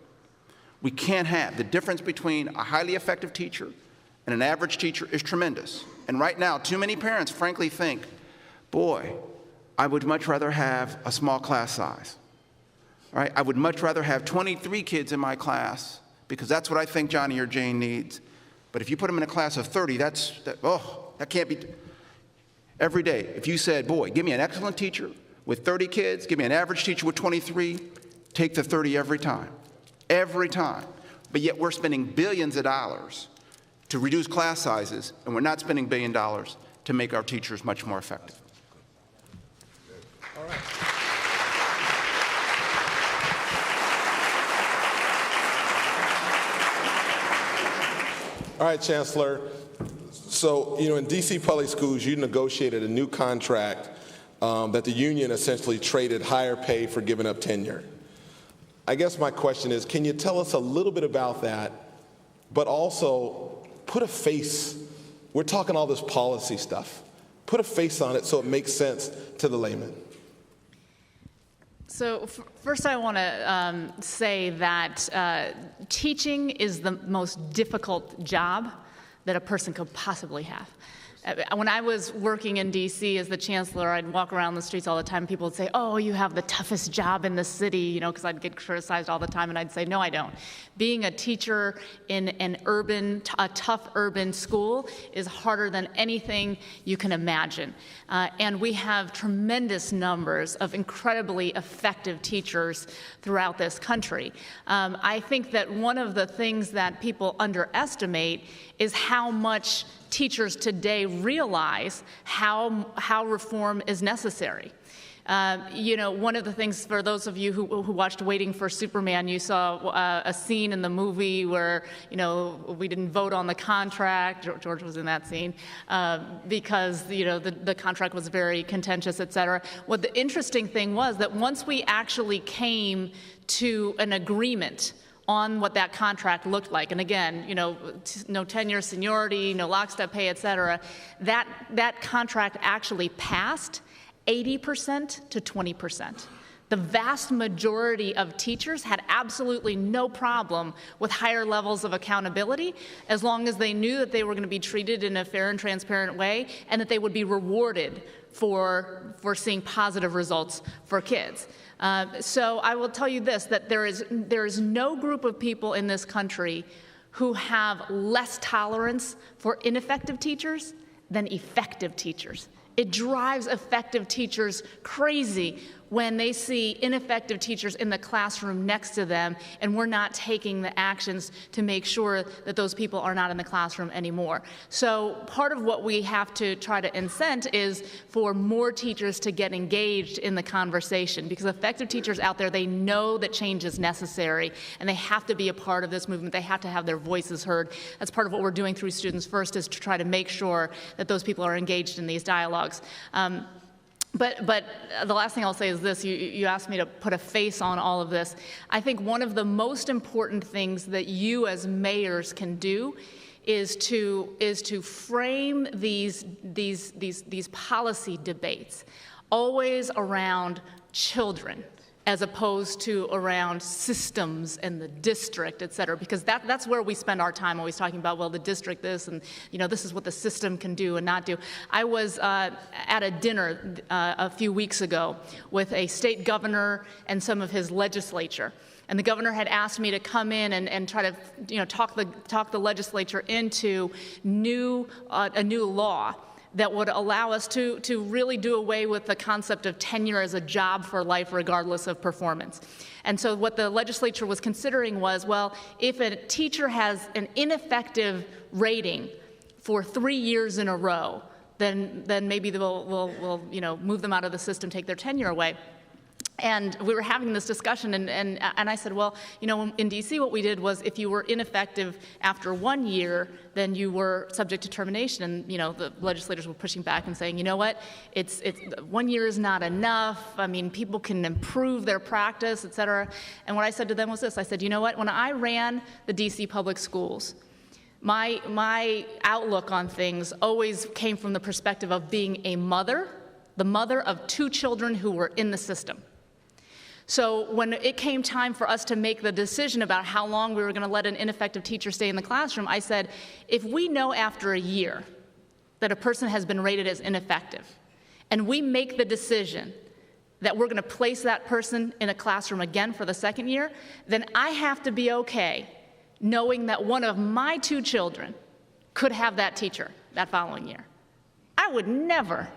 Speaker 14: We can't have the difference between a highly effective teacher and an average teacher is tremendous. And right now, too many parents frankly think, boy, I would much rather have a small class size. All right? I would much rather have 23 kids in my class because that's what I think Johnny or Jane needs. But if you put them in a class of 30, that can't be. Every day, if you said, boy, give me an excellent teacher with 30 kids, give me an average teacher with 23, take the 30 every time. Every time. But yet we're spending billions of dollars to reduce class sizes, and we're not spending $1 billion to make our teachers much more effective.
Speaker 13: All right. All right, Chancellor. So, in D.C. public schools, you negotiated a new contract that the union essentially traded higher pay for giving up tenure. I guess my question is, can you tell us a little bit about that, but also put a face? We're talking all this policy stuff. Put a face on it so it makes sense to the layman.
Speaker 15: So first I want to say that teaching is the most difficult job that a person could possibly have. When I was working in D.C. as the chancellor, I'd walk around the streets all the time. People would say, "Oh, you have the toughest job in the city," because I'd get criticized all the time, and I'd say, "No, I don't." Being a teacher in a tough urban school is harder than anything you can imagine. And we have tremendous numbers of incredibly effective teachers throughout this country. I think that one of the things that people underestimate is how much teachers today realize how reform is necessary. One of the things, for those of you who watched Waiting for Superman, you saw a scene in the movie where, we didn't vote on the contract. George was in that scene because, the contract was very contentious, et cetera. What the interesting thing was that once we actually came to an agreement on what that contract looked like, and again, no tenure, seniority, no lockstep pay, et cetera, that contract actually passed 80% to 20%. The vast majority of teachers had absolutely no problem with higher levels of accountability as long as they knew that they were going to be treated in a fair and transparent way and that they would be rewarded for seeing positive results for kids. So I will tell you this, that there is no group of people in this country who have less tolerance for ineffective teachers than effective teachers. It drives effective teachers crazy when they see ineffective teachers in the classroom next to them, and we're not taking the actions to make sure that those people are not in the classroom anymore. So part of what we have to try to incent is for more teachers to get engaged in the conversation, because effective teachers out there, they know that change is necessary, and they have to be a part of this movement. They have to have their voices heard. That's part of what we're doing through Students First, is to try to make sure that those people are engaged in these dialogues. But the last thing I'll say is this. You asked me to put a face on all of this. I think one of the most important things that you as mayors can do is to frame these policy debates always around children, as opposed to around systems and the district, et cetera, because that's where we spend our time, always talking about, well, the district this, and this is what the system can do and not do. I was at a dinner a few weeks ago with a state governor and some of his legislature. And the governor had asked me to come in and try to talk the legislature into a new law that would allow us to really do away with the concept of tenure as a job for life regardless of performance. And so what the legislature was considering was, well, if a teacher has an ineffective rating for 3 years in a row, then maybe we'll move them out of the system, take their tenure away. And we were having this discussion, and I said, well, in D.C. what we did was, if you were ineffective after 1 year, then you were subject to termination. And the legislators were pushing back and saying, you know what, it's 1 year is not enough. I mean, people can improve their practice, et cetera. And what I said to them was this. I said, you know what, when I ran the D.C. public schools, my outlook on things always came from the perspective of being a mother, the mother of 2 children who were in the system. So when it came time for us to make the decision about how long we were going to let an ineffective teacher stay in the classroom, I said, if we know after a year that a person has been rated as ineffective, and we make the decision that we're going to place that person in a classroom again for the second year, then I have to be okay knowing that one of my 2 children could have that teacher that following year. I would never,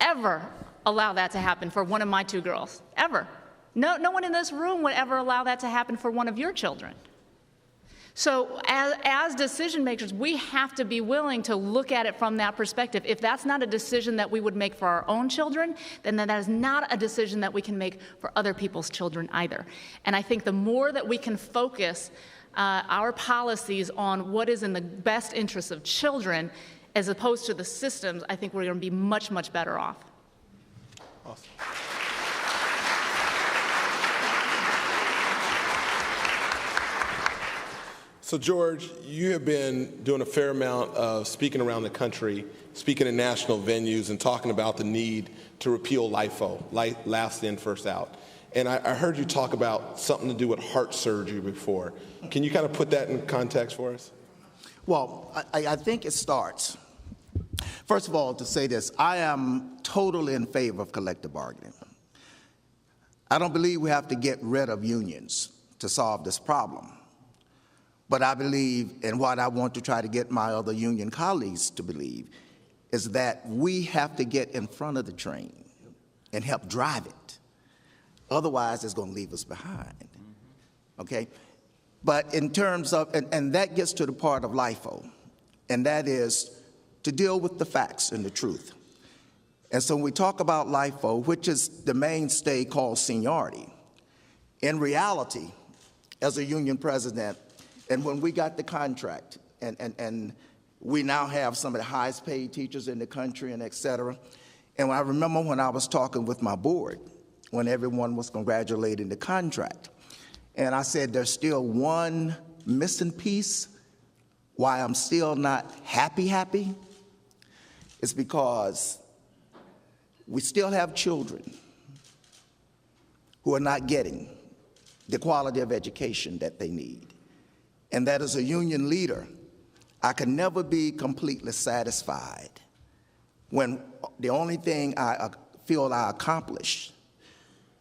Speaker 15: ever allow that to happen for one of my 2 girls, ever. No one in this room would ever allow that to happen for one of your children. So as decision makers, we have to be willing to look at it from that perspective. If that's not a decision that we would make for our own children, then that is not a decision that we can make for other people's children either. And I think the more that we can focus our policies on what is in the best interest of children, as opposed to the systems, I think we're going to be much, much better off.
Speaker 13: Awesome. So, George, you have been doing a fair amount of speaking around the country, speaking in national venues, and talking about the need to repeal LIFO, last in, first out. And I heard you talk about something to do with heart surgery before. Can you kind of put that in context for us?
Speaker 16: Well, I think it starts, first of all, to say this, I am totally in favor of collective bargaining. I don't believe we have to get rid of unions to solve this problem. But I believe, and what I want to try to get my other union colleagues to believe, is that we have to get in front of the train and help drive it. Otherwise, it's going to leave us behind. Okay? But in terms of, and that gets to the part of LIFO, and that is to deal with the facts and the truth. And so when we talk about LIFO, which is the mainstay called seniority, in reality, as a union president, and when we got the contract, and we now have some of the highest paid teachers in the country and et cetera, and I remember when I was talking with my board, when everyone was congratulating the contract, and I said there's still one missing piece why I'm still not happy. It's because we still have children who are not getting the quality of education that they need. And that as a union leader, I can never be completely satisfied when the only thing I feel I accomplished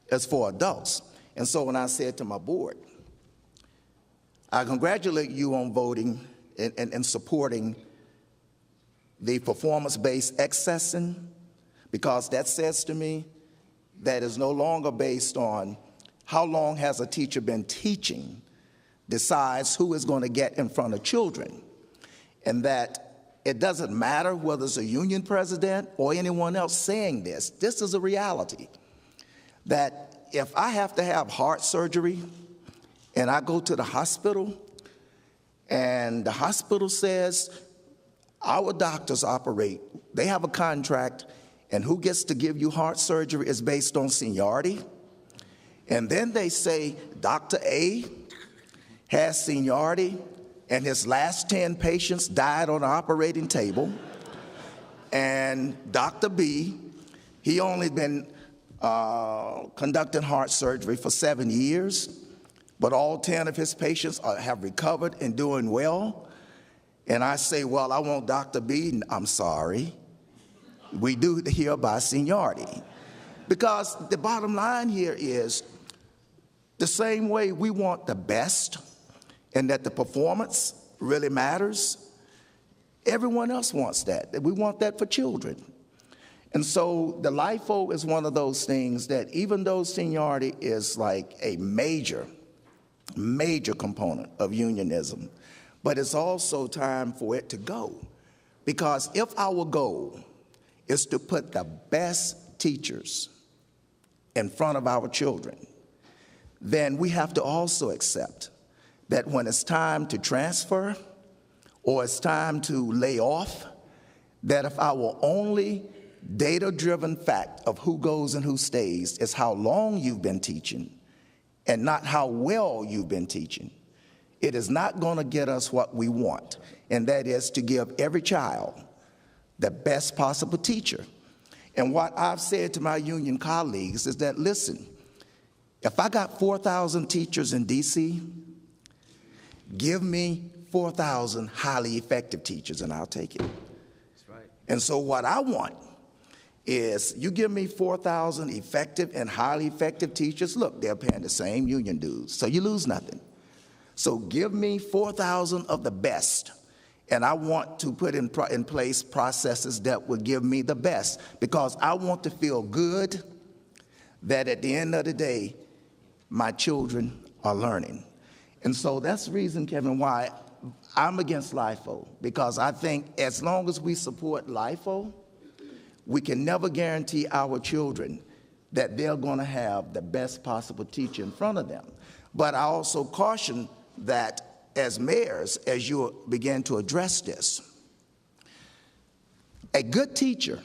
Speaker 16: is for adults. And so when I said to my board, I congratulate you on voting and supporting the performance-based accessing, because that says to me that is no longer based on how long has a teacher been teaching, decides who is going to get in front of children, and that it doesn't matter whether it's a union president or anyone else saying this. This is a reality, that if I have to have heart surgery and I go to the hospital and the hospital says our doctors operate, they have a contract, and who gets to give you heart surgery is based on seniority, and then they say Dr. A has seniority, and his last 10 patients died on the operating table. And Dr. B, he only been conducting heart surgery for 7 years, but all 10 of his patients have recovered and doing well. And I say, well, I want Dr. B. I'm sorry. We do here by seniority. Because the bottom line here is the same way we want the best and that the performance really matters, everyone else wants that. We want that for children. And so the LIFO is one of those things that even though seniority is like a major component of unionism, but it's also time for it to go. Because if our goal is to put the best teachers in front of our children, then we have to also accept that when it's time to transfer or it's time to lay off, that if our only data-driven fact of who goes and who stays is how long you've been teaching and not how well you've been teaching, it is not going to get us what we want, and that is to give every child the best possible teacher. And what I've said to my union colleagues is that, listen, if I got 4,000 teachers in D.C., give me 4,000 highly effective teachers, and I'll take it. That's right. And so what I want is you give me 4,000 effective and highly effective teachers. Look, they're paying the same union dues, so you lose nothing. So give me 4,000 of the best, and I want to put in place processes that will give me the best, because I want to feel good that at the end of the day, my children are learning. And so that's the reason, Kevin, why I'm against LIFO, because I think as long as we support LIFO, we can never guarantee our children that they're going to have the best possible teacher in front of them. But I also caution that as mayors, as you begin to address this, A good teacher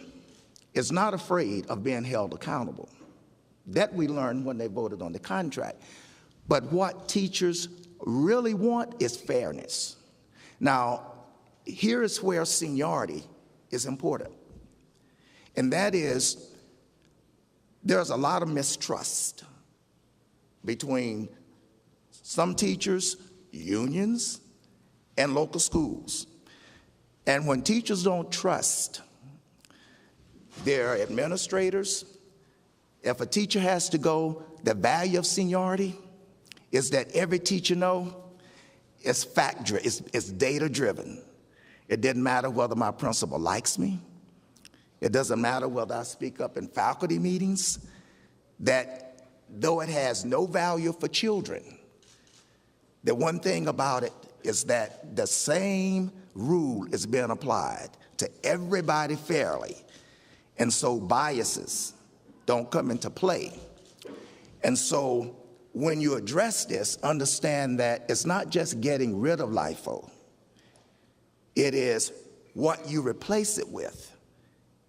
Speaker 16: is not afraid of being held accountable. That we learned when they voted on the contract. But what teachers really want is fairness. Now, here is where seniority is important. And that is, there's a lot of mistrust between some teachers, unions, and local schools. And when teachers don't trust their administrators, if a teacher has to go, the value of seniority is that every teacher know it's it's data driven. It doesn't matter whether my principal likes me. It doesn't matter whether I speak up in faculty meetings, that though it has no value for children, the one thing about it is that the same rule is being applied to everybody fairly. And so biases don't come into play. And so when you address this, understand that it's not just getting rid of LIFO. It is what you replace it with.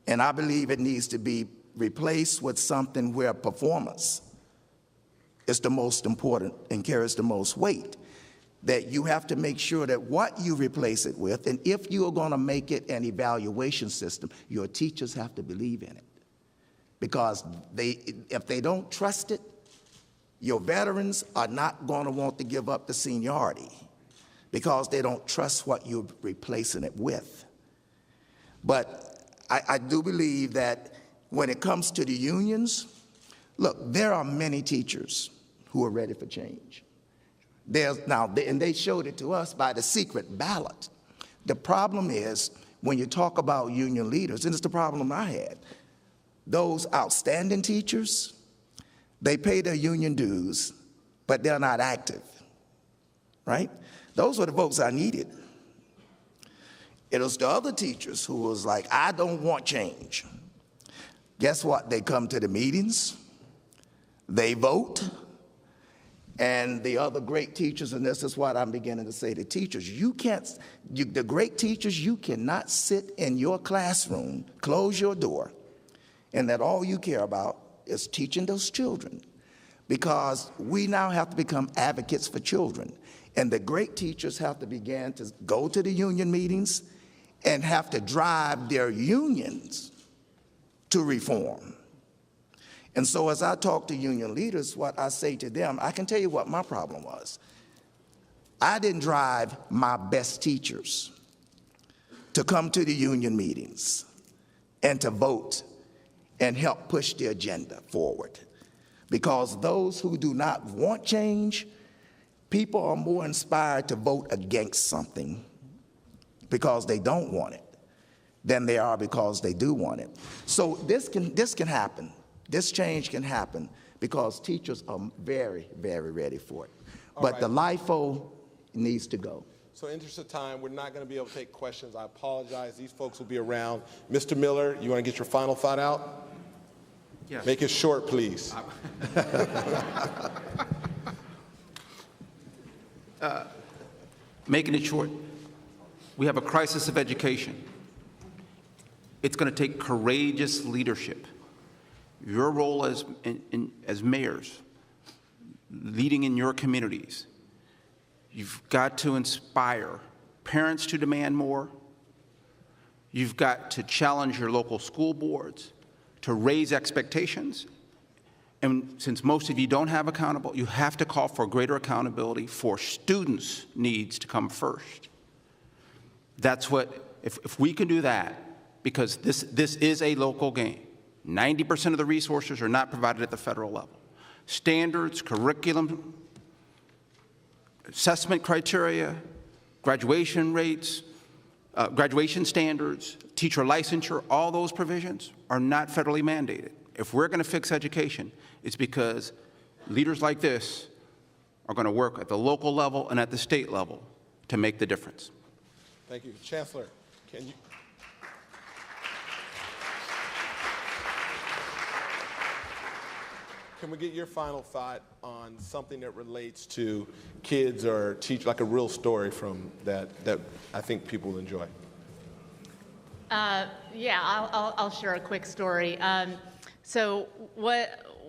Speaker 16: And I believe it needs to be replaced with something where performance is the most important and carries the most weight. That you have to make sure that what you replace it with, and if you are going to make it an evaluation system, your teachers have to believe in it. Because if they don't trust it, your veterans are not going to want to give up the seniority because they don't trust what you're replacing it with. But I do believe that when it comes to the unions, look, there are many teachers who are ready for change. And they showed it to us by the secret ballot. The problem is when you talk about union leaders, and it's the problem I had, those outstanding teachers, they pay their union dues, but they're not active, right? Those were the votes I needed. It was the other teachers who was like, I don't want change. Guess what? They come to the meetings, they vote, and the other great teachers, and this is what I'm beginning to say to teachers, the great teachers, you cannot sit in your classroom, close your door, and that all you care about is teaching those children, because we now have to become advocates for children. And the great teachers have to begin to go to the union meetings and have to drive their unions to reform. And so as I talk to union leaders, what I say to them, I can tell you what my problem was. I didn't drive my best teachers to come to the union meetings and to vote and help push the agenda forward. Because those who do not want change, people are more inspired to vote against something because they don't want it than they are because they do want it. So this can happen. This change can happen because teachers are very, very ready for it. But the LIFO needs to go.
Speaker 13: So in interest of time, we're not going to be able to take questions. I apologize. These folks will be around. Mr. Miller, you want to get your final thought out?
Speaker 14: Yes.
Speaker 13: Make it short, please.
Speaker 14: Making it short, we have a crisis of education. It's going to take courageous leadership. Your role as mayors, leading in your communities, you've got to inspire parents to demand more. You've got to challenge your local school boards to raise expectations. And since most of you don't have accountable, you have to call for greater accountability for students' needs to come first. That's what, if we can do that, because this is a local game. 90% of the resources are not provided at the federal level. Standards, curriculum, assessment criteria, graduation rates, graduation standards, teacher licensure, all those provisions are not federally mandated. If we're going to fix education, it's because leaders like this are going to work at the local level and at the state level to make the difference.
Speaker 13: Thank you. Chancellor, can you? Can we get your final thought on something that relates to kids or teach, like a real story from that I think people will enjoy?
Speaker 15: Yeah, I'll share a quick story.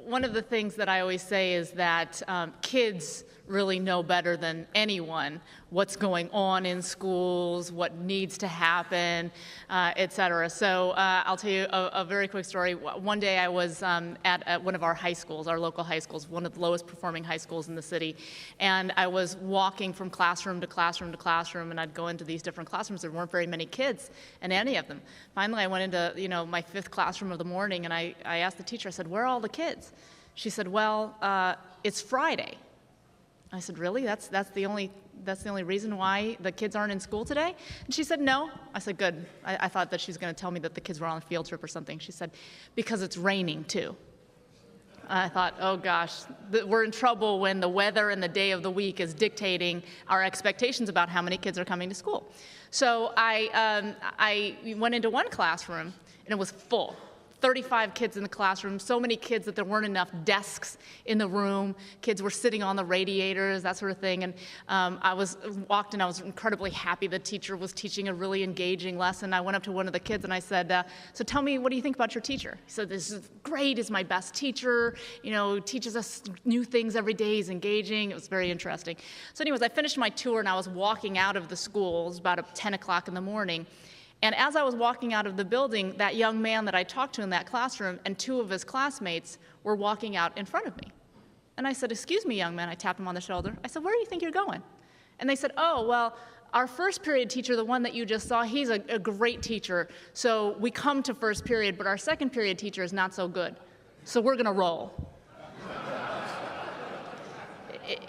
Speaker 15: One of the things that I always say is that kids really know better than anyone what's going on in schools, what needs to happen, et cetera. So I'll tell you a very quick story. One day I was at one of our high schools, our local high schools, one of the lowest performing high schools in the city, and I was walking from classroom to classroom to classroom, and I'd go into these different classrooms. There weren't very many kids in any of them. Finally, I went into my fifth classroom of the morning, and I asked the teacher, I said, "Where are all the kids?" She said, "Well, it's Friday." I said, "Really? That's the only reason why the kids aren't in school today?" And she said, "No." I said, "Good." I thought that she was going to tell me that the kids were on a field trip or something. She said, "Because it's raining too." I thought, oh gosh, we're in trouble when the weather and the day of the week is dictating our expectations about how many kids are coming to school. So I went into one classroom and it was full. 35 kids in the classroom, so many kids that there weren't enough desks in the room. Kids were sitting on the radiators, that sort of thing. And I walked in, I was incredibly happy the teacher was teaching a really engaging lesson. I went up to one of the kids and I said, "So tell me, what do you think about your teacher?" He said, "This is great, he's my best teacher. Teaches us new things every day, he's engaging." It was very interesting. So anyways, I finished my tour and I was walking out of the school. It was about 10 o'clock in the morning. And as I was walking out of the building, that young man that I talked to in that classroom and two of his classmates were walking out in front of me. And I said, "Excuse me, young man." I tapped him on the shoulder. I said, "Where do you think you're going?" And they said, "Oh, well, our first period teacher, the one that you just saw, he's a great teacher. So we come to first period, but our second period teacher is not so good. So we're going to roll."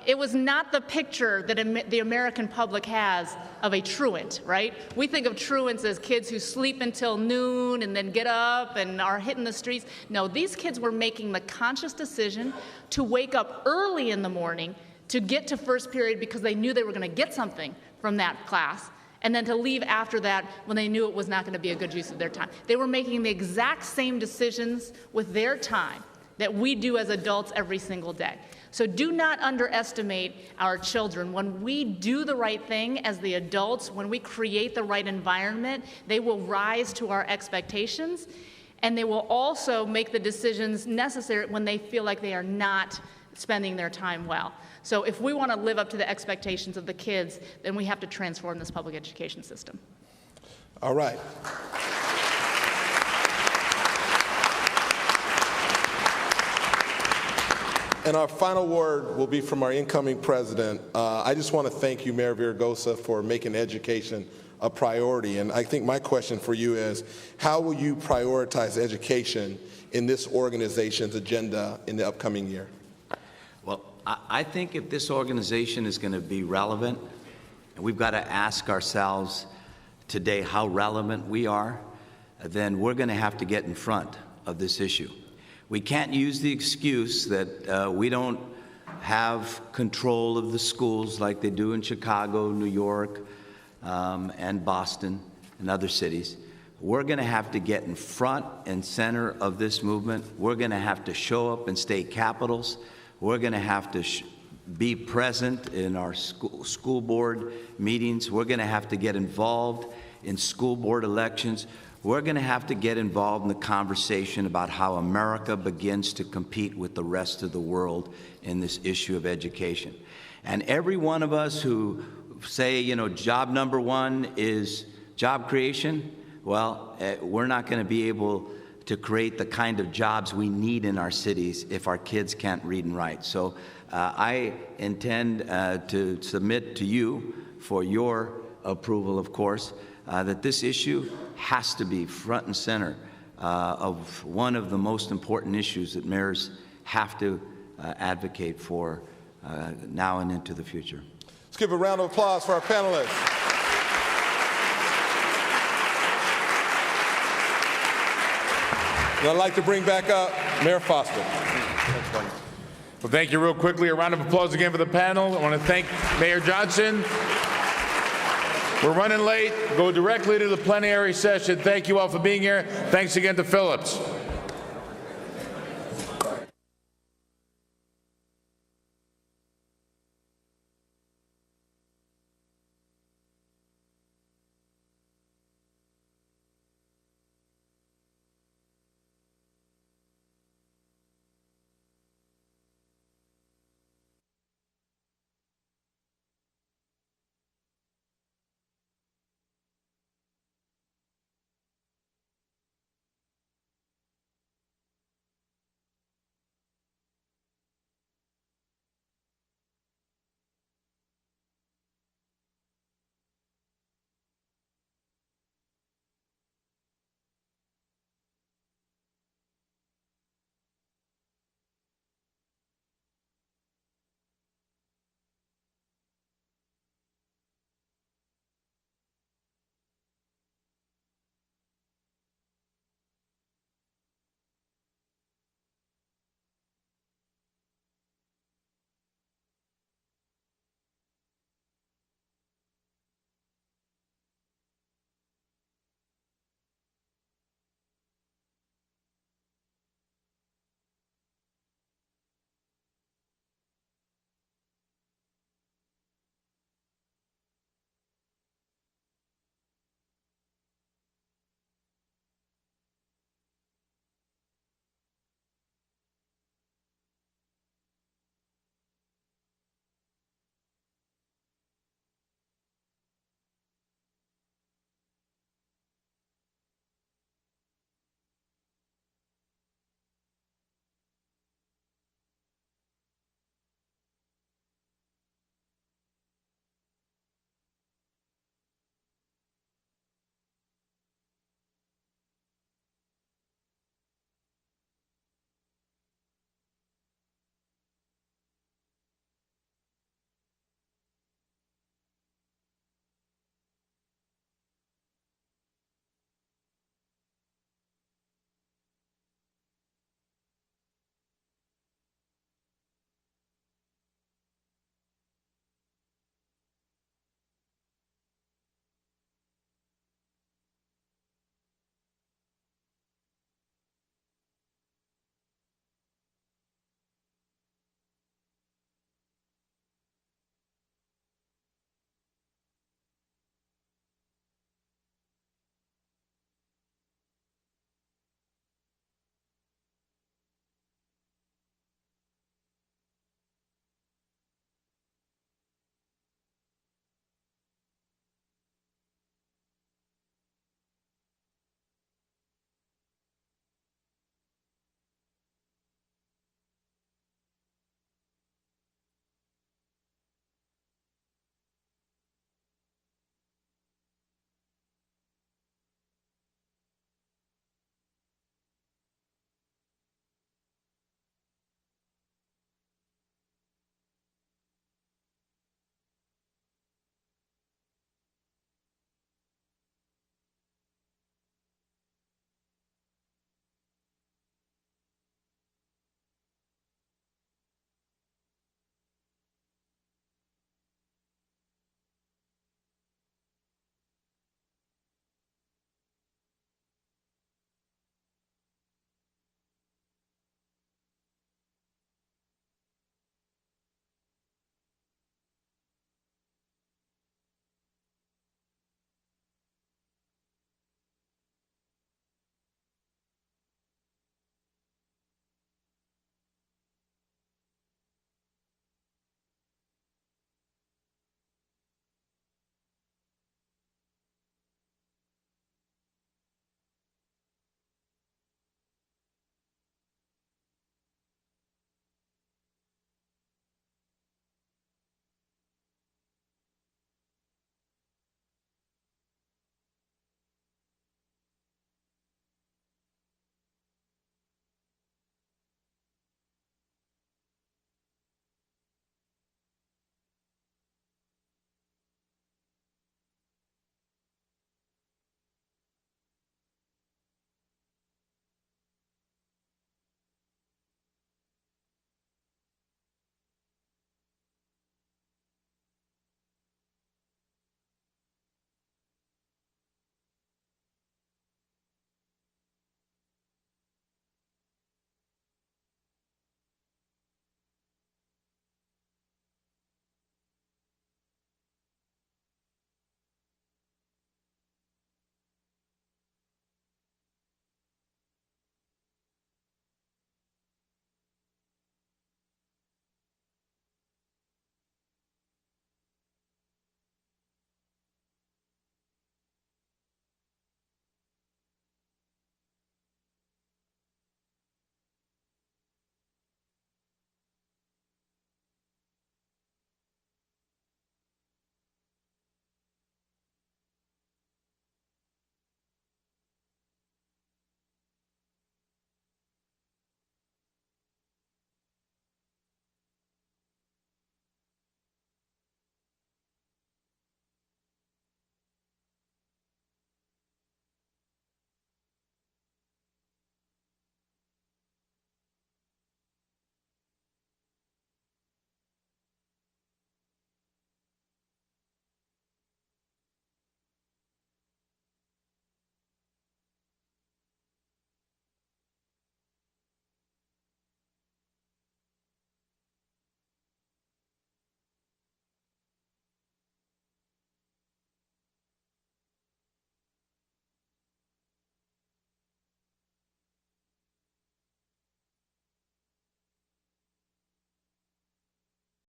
Speaker 15: It was not the picture that the American public has of a truant, right? We think of truants as kids who sleep until noon and then get up and are hitting the streets. No, these kids were making the conscious decision to wake up early in the morning to get to first period because they knew they were going to get something from that class, and then to leave after that when they knew it was not going to be a good use of their time. They were making the exact same decisions with their time that we do as adults every single day. So do not underestimate our children. When we do the right thing as the adults, when we create the right environment, they will rise to our expectations, and they will also make the decisions necessary when they feel like they are not spending their time well. So if we want to live up to the expectations of the kids, then we have to transform this public education system.
Speaker 13: All right. And our final word will be from our incoming president. I just want to thank you, Mayor Villaraigosa, for making education a priority. And I think my question for you is, how will you prioritize education in this organization's agenda in the upcoming year?
Speaker 9: Well, I think if this organization is going to be relevant, and we've got to ask ourselves today how relevant we are, then we're going to have to get in front of this issue. We can't use the excuse that we don't have control of the schools like they do in Chicago, New York, and Boston and other cities. We're going to have to get in front and center of this movement. We're going to have to show up in state capitals. We're going to have to be present in our school board meetings. We're going to have to get involved in school board elections. We're going to have to get involved in the conversation about how America begins to compete with the rest of the world in this issue of education. And every one of us who say, job number one is job creation, well, we're not going to be able to create the kind of jobs we need in our cities if our kids can't read and write. So I intend to submit to you for your approval, of course, that this issue has to be front and center of one of the most important issues that mayors have to advocate for now and into the future.
Speaker 13: Let's give a round of applause for our panelists. And I'd like to bring back up Mayor Foster.
Speaker 1: Well, thank you. Real quickly, a round of applause again for the panel. I want to thank Mayor Johnson. We're running late. Go directly to the plenary session. Thank you all for being here. Thanks again to Phillips.